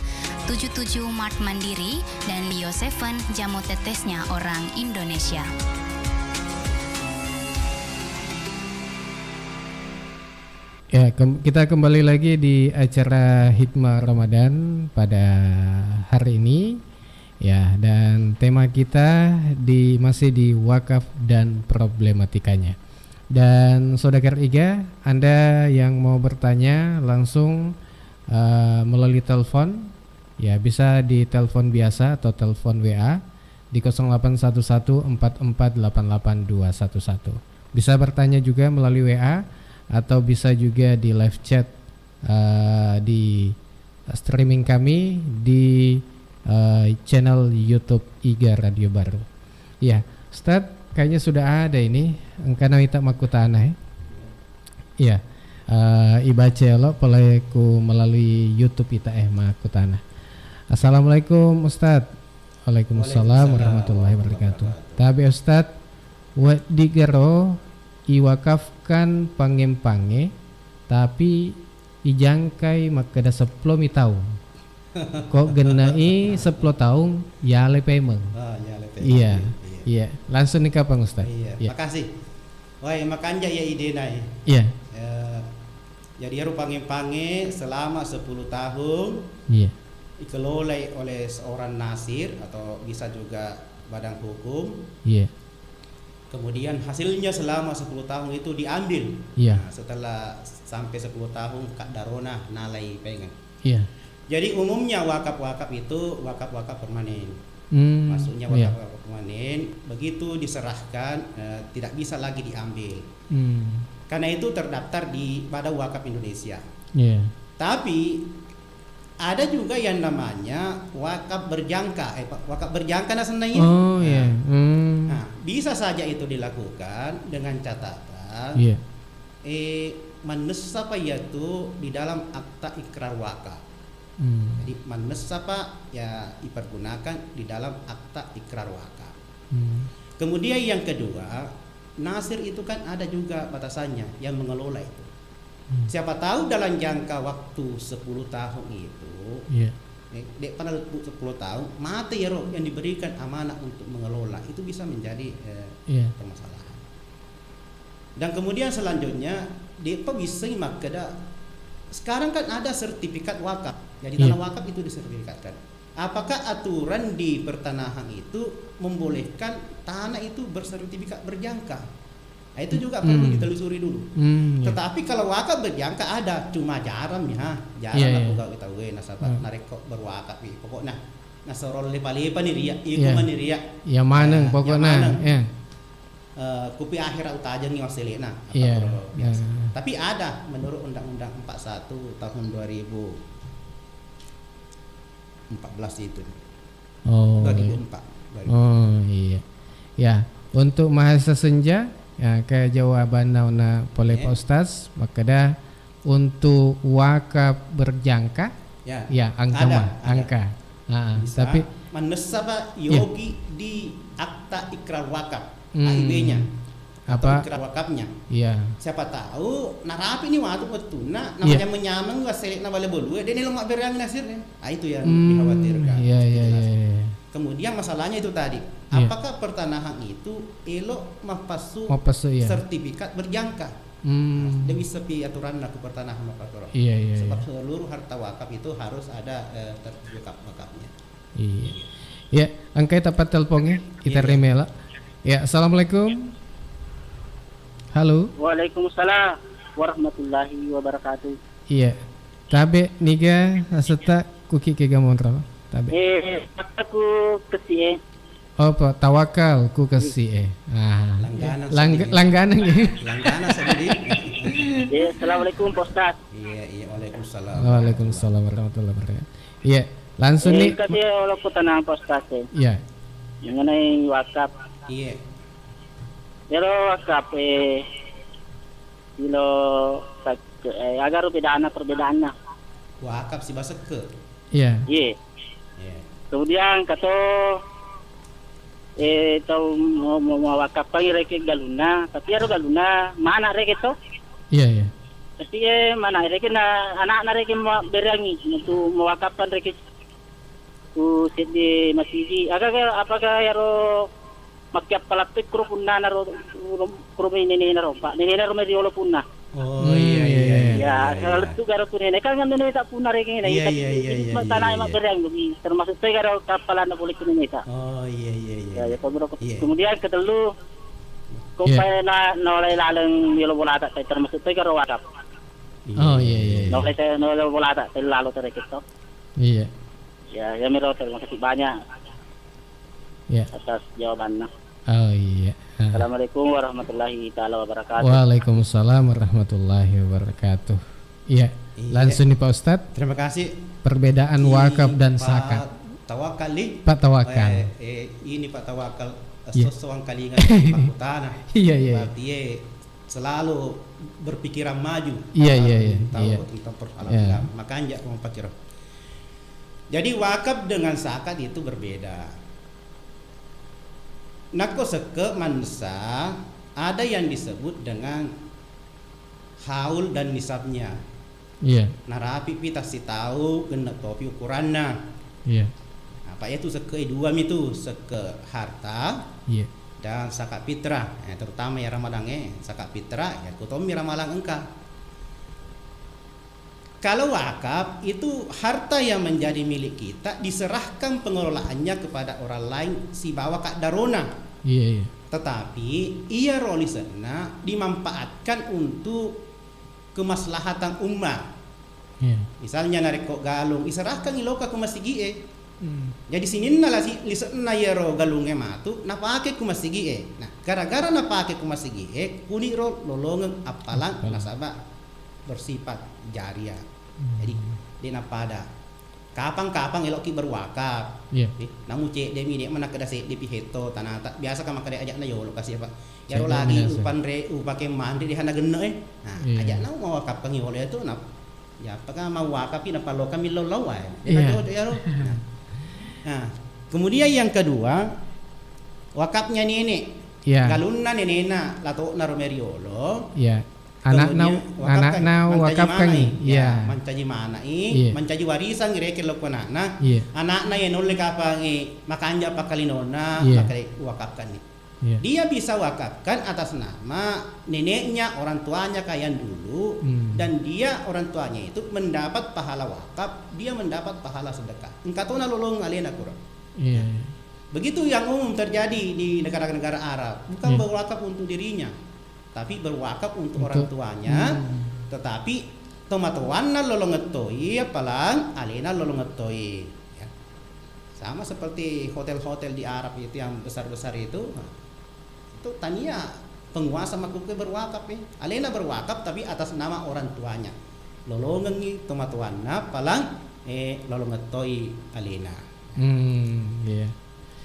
77 Mart Mandiri, dan Bio7 Jamu Tetesnya Orang Indonesia. Ya, kita kembali lagi di acara Hikmah Ramadan pada hari ini. Ya, dan tema kita masih di wakaf dan problematikanya. Dan Saudagar Iga, Anda yang mau bertanya langsung melalui telepon, ya bisa di telepon biasa atau telepon WA di 081144882111. Bisa bertanya juga melalui WA atau bisa juga di live chat di streaming kami di channel YouTube Iga Radio Baru. Ya, Ustaz, kayaknya sudah ada ini engkana ita makutana ya. Ibaca lo peleku melalui YouTube ita makutana. Assalamualaikum Ustaz. Waalaikumsalam warahmatullahi wabarakatuh. Tapi Ustaz, wa digero iwakafkan pange tapi ijangkai makada 10 tahun. Kok genai 10 tahun ya lepemeng. Iya. Iya, langsung nikah Bang Ustaz. Iya, ya. Makasih. Wah, makanya ya ide nai. Iya. Jadi haru pange selama 10 tahun. Iya. Dikelola oleh seorang nasir atau bisa juga badan hukum. Iya. Kemudian hasilnya selama 10 tahun itu diambil. Iya. Nah, setelah sampai 10 tahun Kak Darona nalai pengen. Iya. Jadi umumnya wakaf-wakaf itu wakaf-wakaf permanen. Maksudnya wakaf permanen begitu diserahkan tidak bisa lagi diambil. Karena itu terdaftar pada wakaf Indonesia. Yeah. Tapi ada juga yang namanya wakaf berjangka. Wakaf berjangka sebenarnya. Oh iya. Nah, bisa saja itu dilakukan dengan catatan menesapa yaitu di dalam akta ikrar wakaf. Jadi menesapa ya dipergunakan di dalam akta ikrar wakaf. Kemudian yang kedua, nasir itu kan ada juga batasannya yang mengelola itu. Siapa tahu dalam jangka waktu 10 tahun itu, pada 10 tahun mati ya roh yang diberikan amanah untuk mengelola itu bisa menjadi permasalahan. Dan kemudian selanjutnya dia bisa makada sekarang kan ada sertifikat wakaf. Jadi tanah wakaf itu disertifikatkan. Apakah aturan di pertanahan itu membolehkan tanah itu bersertifikat berjangka? Nah, itu juga perlu ditelusuri dulu. Tetapi kalau wakaf berjangka ada, cuma jarang ya. Jarang aku kita nasabah nareko berwakaf pokoknya. Nasorol lepa-lepa nih ria, iku mani ria. Ya maneng pokoknya. Ya. Kupi akhirat utaja nih waselena biasa. Tapi ada menurut Undang-Undang 41 tahun 2000 14 itu. Oh. 2004. Oh iya. Ya, untuk mahasiswa senja ya ke jawaban nauna oleh Pak Ustaz, maka dah untuk wakaf berjangka ya angka ada, mah angka. Bisa Tapi menesaba yogi di akta ikrar wakaf AIB-nya atau apa ikrar wakafnya. iya. Siapa tahu narapi ini waktu betuna namanya menyamang gua selek na bale bolu dia ni lemak berang nasirnya. Itu yang dikhawatirkan. Iya. Kemudian masalahnya itu tadi, apakah pertanahan itu elok mapasu sertifikat berjangka? Dia bisa pi aturan ke pertanahan mapakoro. Iya. Sebab seluruh harta wakaf itu harus ada sertifikat wakafnya. Iya. Ya, angkai tepat teleponnya kita remela. Ya, assalamualaikum. Halo. Waalaikumsalam warahmatullahi wabarakatuh. Iya. Tabe niga aseta kuki ke gamon rawa. Tabe. Aku kesi Apa tawakal ku kasih langganan ya. Langganan sendiri. Assalamualaikum Pak Ustaz. Iya, waalaikumsalam. Waalaikumsalam warahmatullahi wabarakatuh. Iya, langsung nih. Kasi wala ko tanang Pak Ustaz Iya. Mengenai wakaf. Iya. Pero wakaf silo agar perbedaannya. Wakaf si bahasa ke. Iya. Iya. Kemudian kata tau mau wakaf pang reke galuna, tapi aro galuna mana reke to? Iya. Tapi mana reke na anak reke berangi untuk mewakafkan reke ku di masjid. Apakah aro makyap palapit kro punna naro kro ini naro Pak. Ini naro mediolo punna. Oh iya. Ya, kalau itu garo kunene kan nene tak punna reke ini. Iya. Tanah mak berangi termasuk saya garo kapalan na boleh kunene ta. Oh iya. Ya, kemudian kedelu kumpai na nolai lalang yolo bolata termasuk saya garo wakaf. Oh iya. Nolai bolata lalu terkait to. Iya. Ya Miro terima kasih banyak atas jawabannya. Oh iya. Assalamualaikum warahmatullahi taala wabarakatuh. Waalaikumsalam warahmatullahi wabarakatuh. Iya. Langsung nih Pak Ustadz. Terima kasih. Perbedaan wakaf dan zakat. Pak Tawakal. Ini Pak Tawakal sesuang kalingan Pak Kutana. Iya. Dia selalu berpikiran maju. Iya. Tentang persoalan makanya mau pakir. Jadi wakaf dengan zakat itu berbeda. Nako seke mansa ada yang disebut dengan haul dan nisabnya. Iya. Narapi pita si tahu kena topi ukurannya. Iya. Apa itu seke dua itu seke harta. Iya. Dan zakat fitrah, terutama ya Ramadan zakat fitrah ya kutomi ramalan engka. Kalau wakaf itu harta yang menjadi milik kita diserahkan pengelolaannya kepada orang lain si bawa kak darona. Iya. Tetapi ia rolisena dimanfaatkan untuk kemaslahatan umat. Iya. Misalnya nareko galung diserahkan iloka ke masigi Jadi sinin nala si lisena yero galungnya matu napake ku masigi Nah, gara-gara napake ku masigi kuni ro lolongan apalang nasabah bersifat jariah. Jadi dia napada kapang elok ki berwakaf. Namu cek demi dia mana kada se depi heto tanah tak biasa ka makade ajak na yo lo kasih apa. Ya ro lagi upan upake mandi di hana genne Nah, ajak na mau wakaf pangi oleh itu nap. Ya apakah mau wakafi napa lo kami lo lawa. Ya ro. Nah, kemudian yang kedua wakafnya ini galunna nenena lato na romeriolo. Iya. Anak nau wakafkan mancaji mana mancaji warisan ngireke lo konana anak na yang oleh kapangi makanja pakalinona pakai wakafkan dia bisa wakafkan atas nama neneknya orang tuanya kayak dulu dan dia orang tuanya itu mendapat pahala wakaf dia mendapat pahala sedekah engkatona lolong alena kurang begitu yang umum terjadi di negara-negara Arab bukan berwakaf untuk dirinya tapi berwakaf untuk orang tuanya tetapi tomatuanna lolongetoi apalang alena lolongetoi sama seperti hotel-hotel di Arab itu yang besar-besar itu tania penguasa makhluknya berwakaf alena berwakaf tapi atas nama orang tuanya lolongengi tomatuanna apalang lolongetoi alena. Iya.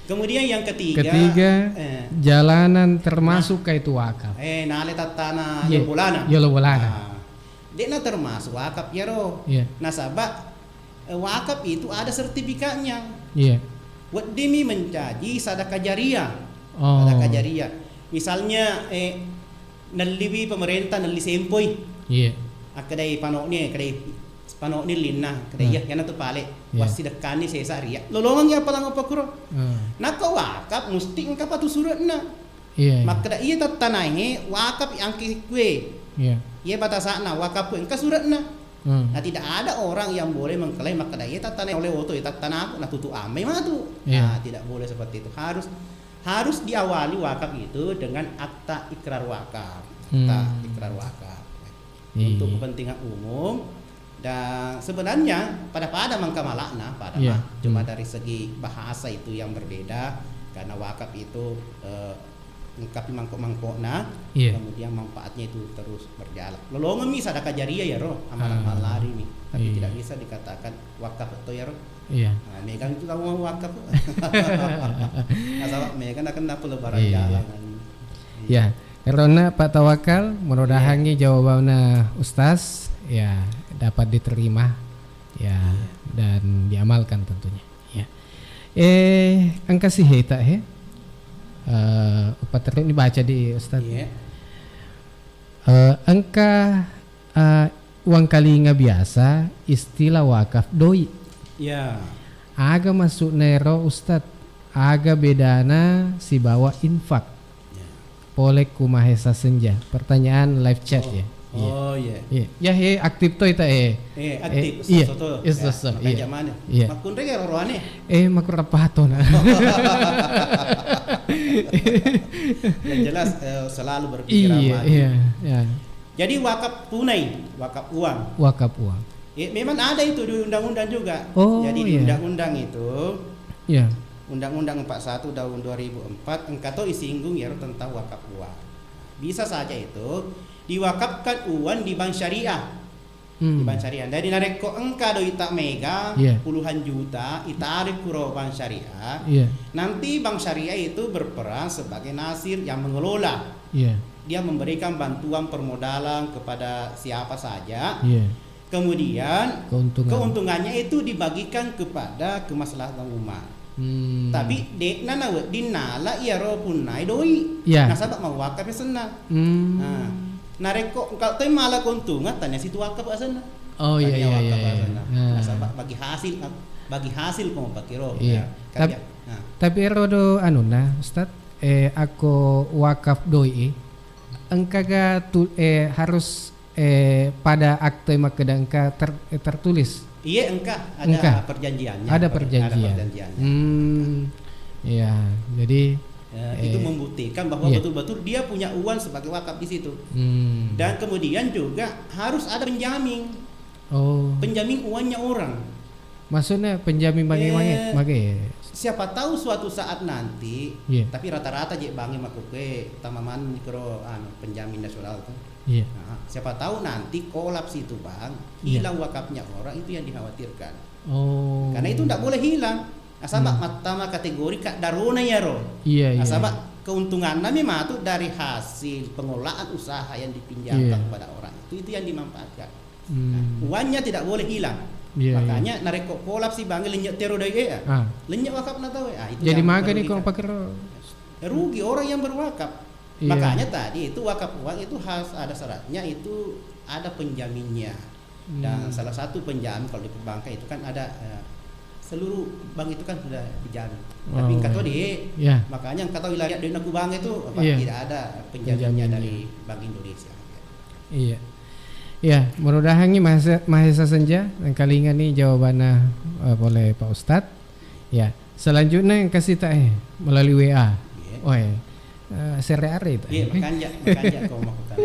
Kemudian yang ketiga, jalanan termasuk itu wakaf. nale tatana Iya, yolbolana. Yolbolana. Dia termasuk wakaf ya roh. Iya. Nasabah wakaf itu ada sertifikatnya. Iya. Buat demi mencaji sadakah jariyah. Oh. Sadakah jariyah. Misalnya naliwi pemerintah nali sempoi. Iya. Kedai panok ni linna kedai ya yana tu pale. Wasi dekani sesa ria. Lolongan ya palang apa kuro. Naka wakaf mesti engkau patu surat na. Iya. Maka iya tatanahe wakaf yang kue. Iya. Iya batasana wakaf kue engkau surat na. Nah tidak ada orang yang boleh mengklaim maka iya tatanahe oleh oto ya tatana aku nah tutu ame matu. Nah tidak boleh seperti itu. Harus diawali wakaf itu dengan akta ikrar wakaf. Akta ikrar wakaf. Untuk kepentingan umum. Dan sebenarnya pada mangkamalakna cuma dari segi bahasa itu yang berbeda karena wakaf itu ngkapi mangkok-mangkokna kemudian manfaatnya itu terus berjalan. Lolongan mi sadakah jariyah ya roh amalan lari mi tapi tidak bisa dikatakan wakaf itu ya roh. Iya. Nah, megang itu kamu wakaf. Asal megang akan dapat lebaran jalan. Ya, karena Pak Tawakal merodahangi jawabannya Ustaz ya dapat diterima ya dan diamalkan tentunya ya. Angka sih heta upat terus ini baca di Ustaz. Angka uang kalinga biasa istilah wakaf doi. Ya. Aga masuk nero Ustaz. Aga bedana si bawa infak. Polek kumahesa senja. Pertanyaan live chat ya. Oh iya. Ya aktif to ita aktif. Iya. Iya. Mana? Makun rege roane. Makun rapato na. Yang jelas selalu berpikiran iya. Jadi wakaf tunai, wakaf uang. Wakaf uang. Memang ada itu di undang-undang juga. Jadi di undang-undang itu. Iya. Undang-Undang 41 tahun 2004 engkau disinggung ya tentang wakaf uang. Bisa saja itu diwakafkan uang di bank syariah. Di bank syariah. Dari nareko engkau do ita mega puluhan juta itarik kuro bank syariah. Nanti bank syariah itu berperan sebagai nasir yang mengelola. Dia memberikan bantuan permodalan kepada siapa saja. Kemudian keuntungannya itu dibagikan kepada kemaslahatan umat. Tapi dek nana dinala iya ro punai doi. Nasabak mau wakafnya senang. Nareko kalau tu malah keuntungan tanya situ wakaf sana. Oh iya. Nasabak bagi hasil kamu pakai ro. Tapi rodo anuna Ustaz aku wakaf doi engkaga harus pada akte makedangka tertulis. Iya ada perjanjiannya. Ada perjanjian. Iya, jadi itu membuktikan bahwa betul-betul dia punya uang sebagai wakaf di situ. Dan kemudian juga harus ada penjamin. Penjamin uangnya orang. Maksudnya penjamin bagi siapa tahu suatu saat nanti, tapi rata-rata je bangi makuke tamaman mikro penjamin nasional tuh. Nah, siapa tahu nanti kolaps itu bang, hilang wakafnya orang itu yang dikhawatirkan. Karena itu tidak boleh hilang. Asabak matama kategori kak daruna ya roh. Asabak keuntungan nami matu dari hasil pengolahan usaha yang dipinjamkan kepada orang itu yang dimanfaatkan. Uangnya tidak boleh hilang. Makanya nareko kolaps sih bang lenyap tero dai lenyap wakaf na tahu itu. Jadi maga nih kalau pakai rugi orang yang berwakaf. Makanya tadi itu wakaf uang itu harus ada syaratnya itu ada penjaminnya. Dan salah satu penjamin kalau di perbankan itu kan ada seluruh bank itu kan sudah dijamin. Tapi kata dia, makanya kata wilayah di Naku Bank itu tidak ada penjaminnya dari Bank Indonesia. Iya. Ya, mudah-mudahan ini Mahesa Senja dan kalingan nih jawabannya oleh Pak Ustadz. Ya, selanjutnya yang kasih melalui WA. Sere-are itu. Iya, makanya kau makukan.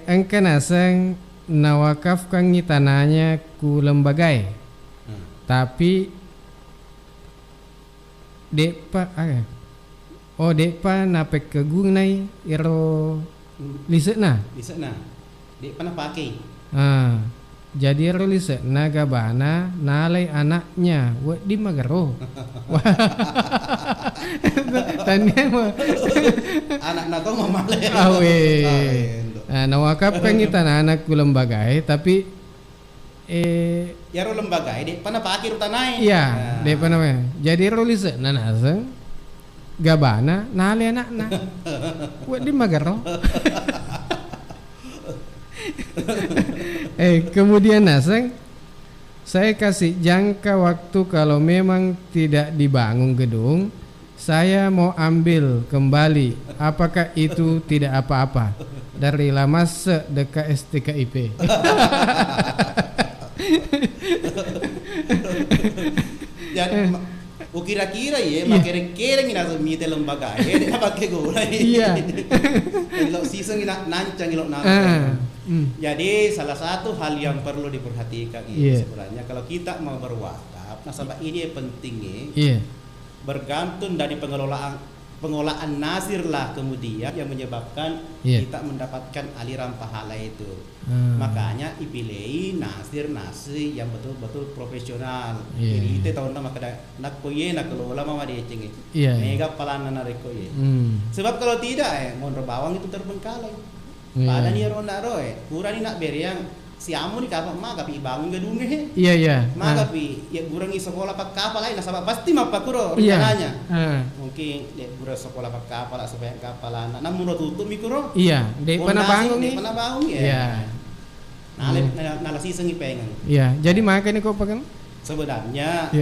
Engke nasang nawakaf kang tanahnya ku lembagai. Tapi depa depa napek kegung nai iro lisekna. Dek pernah pakai. jadi rilis naga bana nalai anaknya di magaro. Tanya mah Anak nato mamale. awe. Nawakap kan kita anak ku lembaga tapi Ya ro lembaga dek pana pakir tanai. iya de apa namanya. Jadi rilis nanaseng gabana nalai anakna. Di magaro. Kemudian naseng saya kasih jangka waktu kalau memang tidak dibangun gedung, saya mau ambil kembali. Apakah itu tidak apa-apa? Dari Lamas dekat STKIP. Jadi kira-kira ya makin kira ngina mite lembaga ya pakai gula. Iya. Kalau season ngina nancang ngilo Jadi salah satu hal yang perlu diperhatikan ini sebenarnya kalau kita mau berwakaf, nasabah ini pentingnya bergantung dari pengelolaan nasir lah kemudian yang menyebabkan kita mendapatkan aliran pahala itu. Makanya dipilih nasir yang betul-betul profesional. Jadi itu tahun nama nak koye nak kelola mama dia cengi. Mega palana narik koye. Sebab kalau tidak mondro bawang itu terbengkalai. Pada ni ronda roe, kurang ni nak beriang siamu ni kapal mak kapi bangun gedung he. Iya. Mak kapi ya kurang ni sekolah pak kapal lain nasabah pasti mak pakuro rencananya. Mungkin dia kurang sekolah pak kapal supaya kapalan. Namun tutup mikro. Iya, dek pana bangun ni. Pana bangun ya. Iya. Nalasi sengi pengen. Iya, jadi makanya kau pegang. Sebenarnya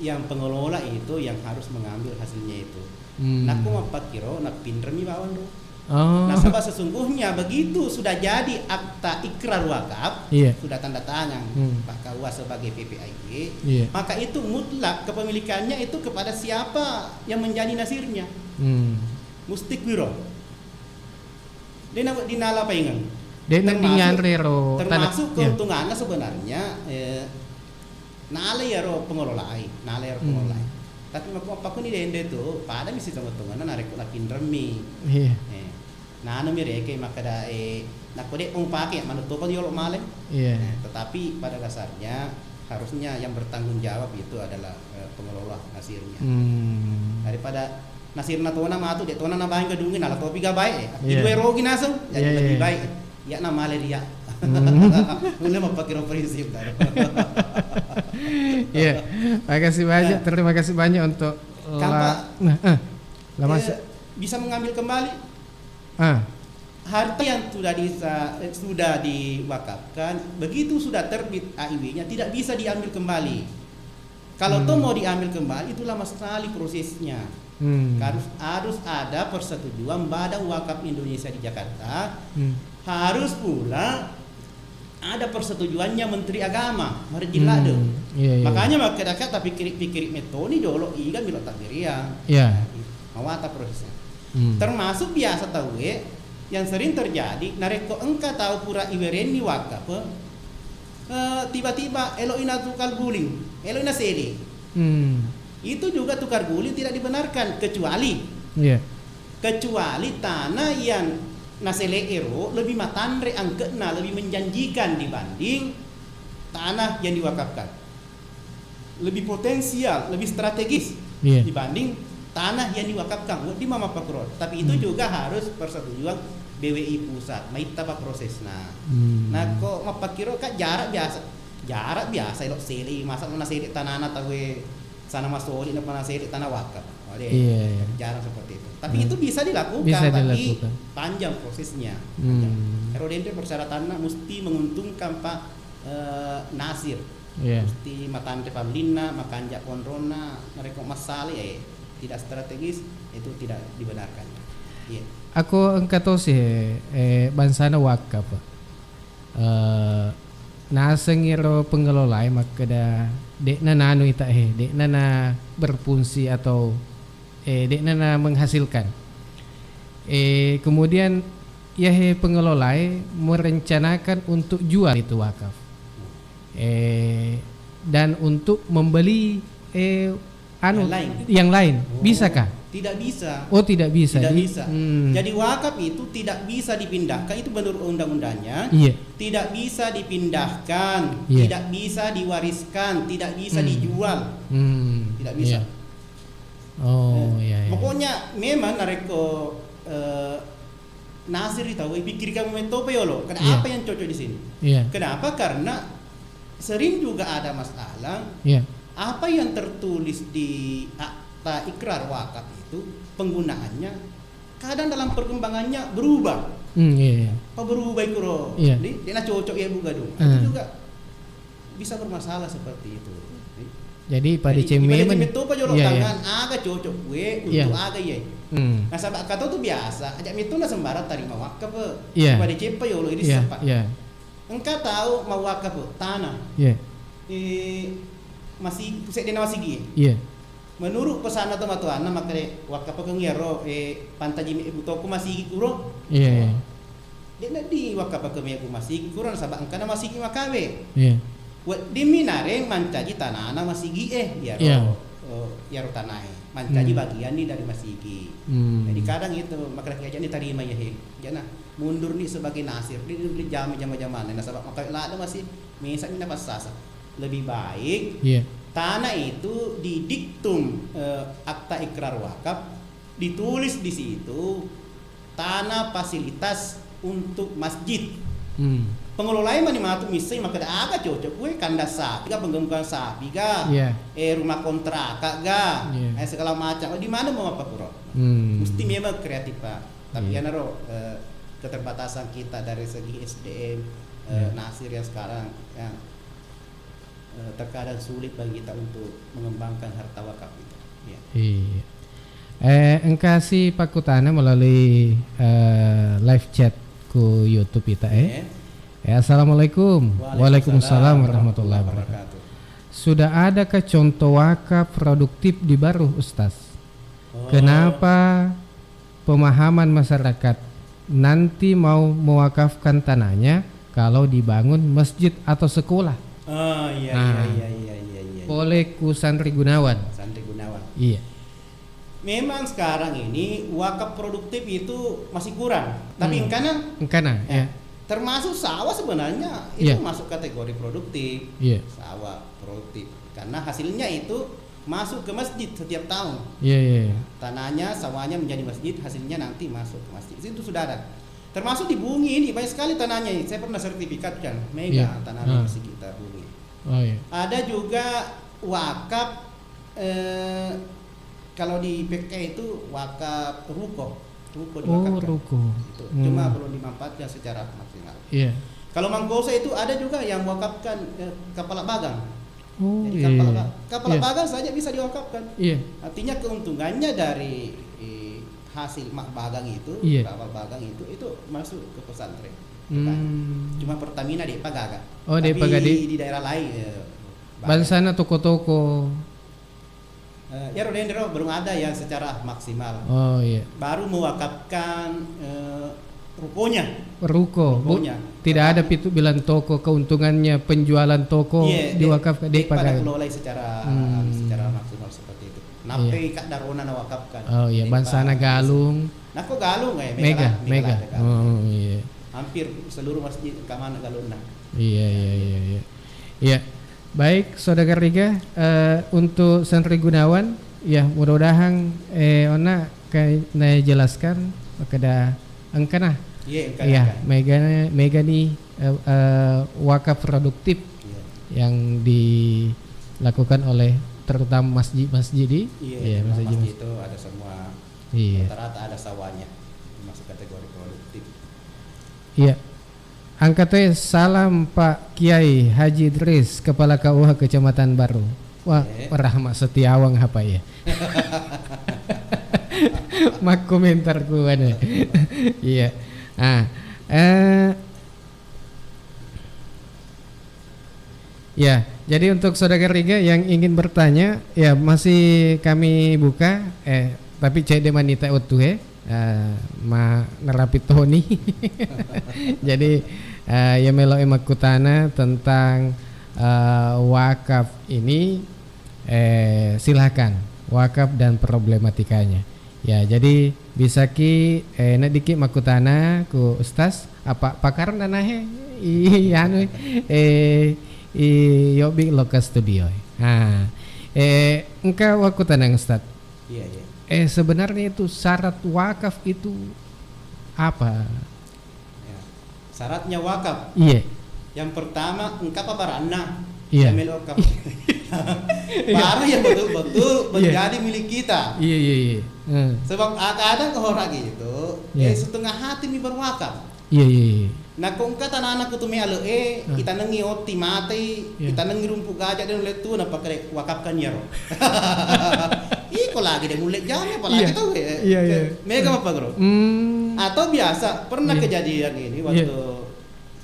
yang pengelola itu yang harus mengambil hasilnya itu. Nak ko mapakiro nak pinremi bawang do. Nah, sebab sesungguhnya begitu sudah jadi akta ikrar wakaf, sudah tanda tangan Pak Kawa sebagai PPIG, maka itu mutlak kepemilikannya itu kepada siapa yang menjadi nasirnya. Mustik biro. Dia dinala pengen. Termasuk keuntungannya sebenarnya nale ya ro pengelolaan, Tapi apapun ini dende tu, pada misi tengah-tengah narik lapin remi. Nah, anu mereka maka dah nak kodek pakai manutupan yolok malem. Tetapi pada dasarnya harusnya yang bertanggung jawab itu adalah pengelola nasirnya. Daripada nasirna tuana matu dek tuana nabahin gedungin ala topi ga baik. Dua rogi nasem jadi lebih baik. Ya nama malaria. Mulai memakai prinsip tadi. Terima kasih banyak untuk bisa mengambil kembali harta yang sudah diwakafkan, begitu sudah terbit AIW-nya tidak bisa diambil kembali. Kalau toh mau diambil kembali itu lama sekali prosesnya. Harus ada persetujuan Badan Wakaf Indonesia di Jakarta. Harus pula ada persetujuannya Menteri Agama Marjilado. Makanya makanya tapi pikir metode dulu ikan bila tak beriang. Mawata prosesnya. Termasuk biasa tahu yang sering terjadi nareko engka tahu pura iwereni wakaf tiba-tiba eloina tukar guling eloina sede itu juga tukar guling tidak dibenarkan kecuali tanah yang nasele ero lebih matandre angketna lebih menjanjikan dibanding tanah yang diwakafkan, lebih potensial lebih strategis dibanding tanah yang diwakafkan di Mama Pakro. Tapi itu juga harus persetujuan BWI pusat. Maita pa prosesna. Nah kok mapakiro ka jarak biasa elok seli masa mana seli tanana tawe sana masoli na mana seli tanah wakaf. Jarang seperti itu. Tapi itu bisa dilakukan tapi panjang prosesnya. Erodente persyaratannya mesti menguntungkan Pak Nasir. Mesti matante pamlina, makanja konrona, mereka masalah tidak strategis itu tidak dibenarkan. Aku engkau sih bansana wakaf. Nasengiro pengelola maka dah dek nana ita dek nana berfungsi atau dek nana menghasilkan. Kemudian pengelola merencanakan untuk jual itu wakaf. Dan untuk membeli yang lain. Bisakah? Tidak bisa. Oh, tidak bisa. Tidak bisa. Jadi wakaf itu tidak bisa dipindahkan, itu menurut undang-undangnya. Iya. Tidak bisa dipindahkan, Iya. tidak bisa diwariskan, tidak bisa dijual. Tidak bisa. Iya. Oh, iya. Pokoknya memang nareko Nasir itu pikir kamu metope lo. Kenapa yang cocok di sini? Iya. Kenapa? Karena sering juga ada masalah. Iya. Apa yang tertulis di akta ikrar wakaf itu penggunaannya kadang dalam perkembangannya berubah. Iya. Apa berubah itu roh? Iya. Dia cocok ya buka dong. Itu juga bisa bermasalah seperti itu. Jadi pada cemwe itu apa jolok tangan agak cocok gue untuk agak ya. Nah sahabat kata tuh biasa ajak itu lah sembarang terima wakaf. Pada cepa yolo ini sempat. Engkau tahu mau wakaf tanah. Masih pusat dina masih gie. Menurut pesan atau matuan maka wakaf pengero pantai jimi ibu toko masih kuro. Dia di wakaf pengero masih kurang sahabat engkau masih gie makawe. Di minare mancaji tanah masih gie ya tanah mancaji bagian nih dari masih gie. Jadi kadang itu maka kerjaan diterima ya jangan mundur nih sebagai nasir di jam-jam nah sahabat maka ada masih misalnya pas sasa lebih baik tanah itu di diktum akta ikrar wakaf ditulis di situ tanah fasilitas untuk masjid. Pengelolanya mana matu misai maka agak cocok gue kandas sapi ga penggemukan sapi ga rumah kontrak ga segala macam di mana mau apa bro mesti memang kreatif pak tapi ya naro keterbatasan kita dari segi SDM Nasir yang sekarang yang terkadang sulit bagi kita untuk mengembangkan harta wakaf itu. Engkasi Pak Kutana melalui live chat ku YouTube kita Assalamualaikum. Waalaikumsalam warahmatullahi wabarakatuh. Sudah adakah contoh wakaf produktif di Baru Ustaz? Kenapa pemahaman masyarakat nanti mau mewakafkan tanahnya kalau dibangun masjid atau sekolah? Iya. Oleh ku Santri Gunawan. Iya. Memang sekarang ini wakaf produktif itu masih kurang. Tapi engkana termasuk sawah sebenarnya itu masuk kategori produktif. Sawah produktif karena hasilnya itu masuk ke masjid setiap tahun. Tanahnya, sawahnya menjadi masjid, hasilnya nanti masuk ke masjid. Itu sudah ada. Termasuk di Bungi ini banyak sekali tanahnya. Saya pernah sertifikat kan, mega tanah masih kita Bungi. Ada juga wakaf kalau di PK itu wakaf ruko diwakafkan. Ruko. Itu. Cuma belum dimanfaatkan secara maksimal. Kalau Mangkosa itu ada juga yang mewakafkan kapal bagang. Jadi kapal bagang saja bisa diwakafkan. Artinya keuntungannya dari hasil mak bagang itu, kapal bagang itu masuk ke pesantren. Cuma Pertamina di Pagaga. Tapi di daerah lain. Bansana toko-toko. Rodendro belum ada yang secara maksimal. Baru mewakafkan rukonya. Tidak ada pitu bilang toko keuntungannya penjualan toko diwakafkan di Pagaga. Kelola secara maksimal seperti itu. Nape kak darona nawakafkan. Bansana Galung. Nako Galung Mega. Hampir seluruh masjid kamana Galungna. Iya. Baik, Saudara Riga, untuk Santri Gunawan, mudah-mudahan ona kayak jelaskan kepada engkana. Mega nih wakaf produktif yang dilakukan oleh terutama masjid-masjid masjid itu ada semua. Rata-rata ada sawahnya masuk kategori produktif. Angkatnya salam Pak Kiai Haji Idris, Kepala KUH Kecamatan Baru. Wah, Rahmat Setiawang apa ya? Mak komentar gue Iya. Jadi untuk Saudara Riga yang ingin bertanya, masih kami buka. Tapi cek demanita utuh ma nerapi Tony. Jadi melo emak kutana tentang wakaf ini silakan wakaf dan problematikanya. Ya, jadi bisa ki nadiki makutana ku Ustaz apa pakar nanahe anu yobi loka studio. Nah, engkau wakutana Ustaz. Iya, iya. Sebenarnya itu syarat wakaf itu apa? Ya. Syaratnya wakaf. Iya. Yang pertama engkau apa barana? Iya. Wakaf. Baru yang betul-betul menjadi milik kita. Iya, iya, iya. Sebab kadang orang gitu, Iya. setengah hati mi berwakaf. Iya, iya, iya. Nah kung kata anak kutu mi alo kita nengi oti mati, Iya. kita nengi rumpu gajah dan letu na pakai wakafkan ya ro. Iko lagi deh mulai jamnya apalagi Iya. tuh Iya, iya. Mega apa bro? Atau biasa pernah Iya. kejadian ini waktu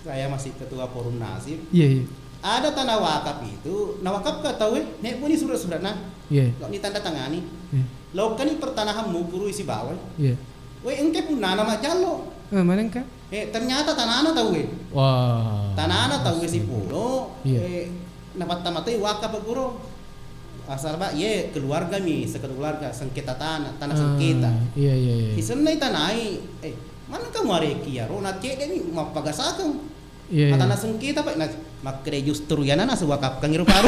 saya masih ketua forum nasib, Iya, iya. ada tanah wakaf itu, nah wakaf kau tahu nek pun surat-surat nah, Iya. kau ni tanda tangani, Iya. lo kan ini pertanahanmu puru isi bawah, Iya. engke pun nana mak jalo, Mana engkau? ternyata tanah tahu Wah. tanah tahu si puno, Iya. napat tamatay wakaf puro, asal ba ye keluarga mi sekeluarga sengketa tanah sengketa, Iya, iya, iya. isenay tanai, mana kamu areki ya, ro nak cek ni mau pagasakan. Iya. Tanah sengketa pak, nah makre justru ya nana sewakaf kang iru paru.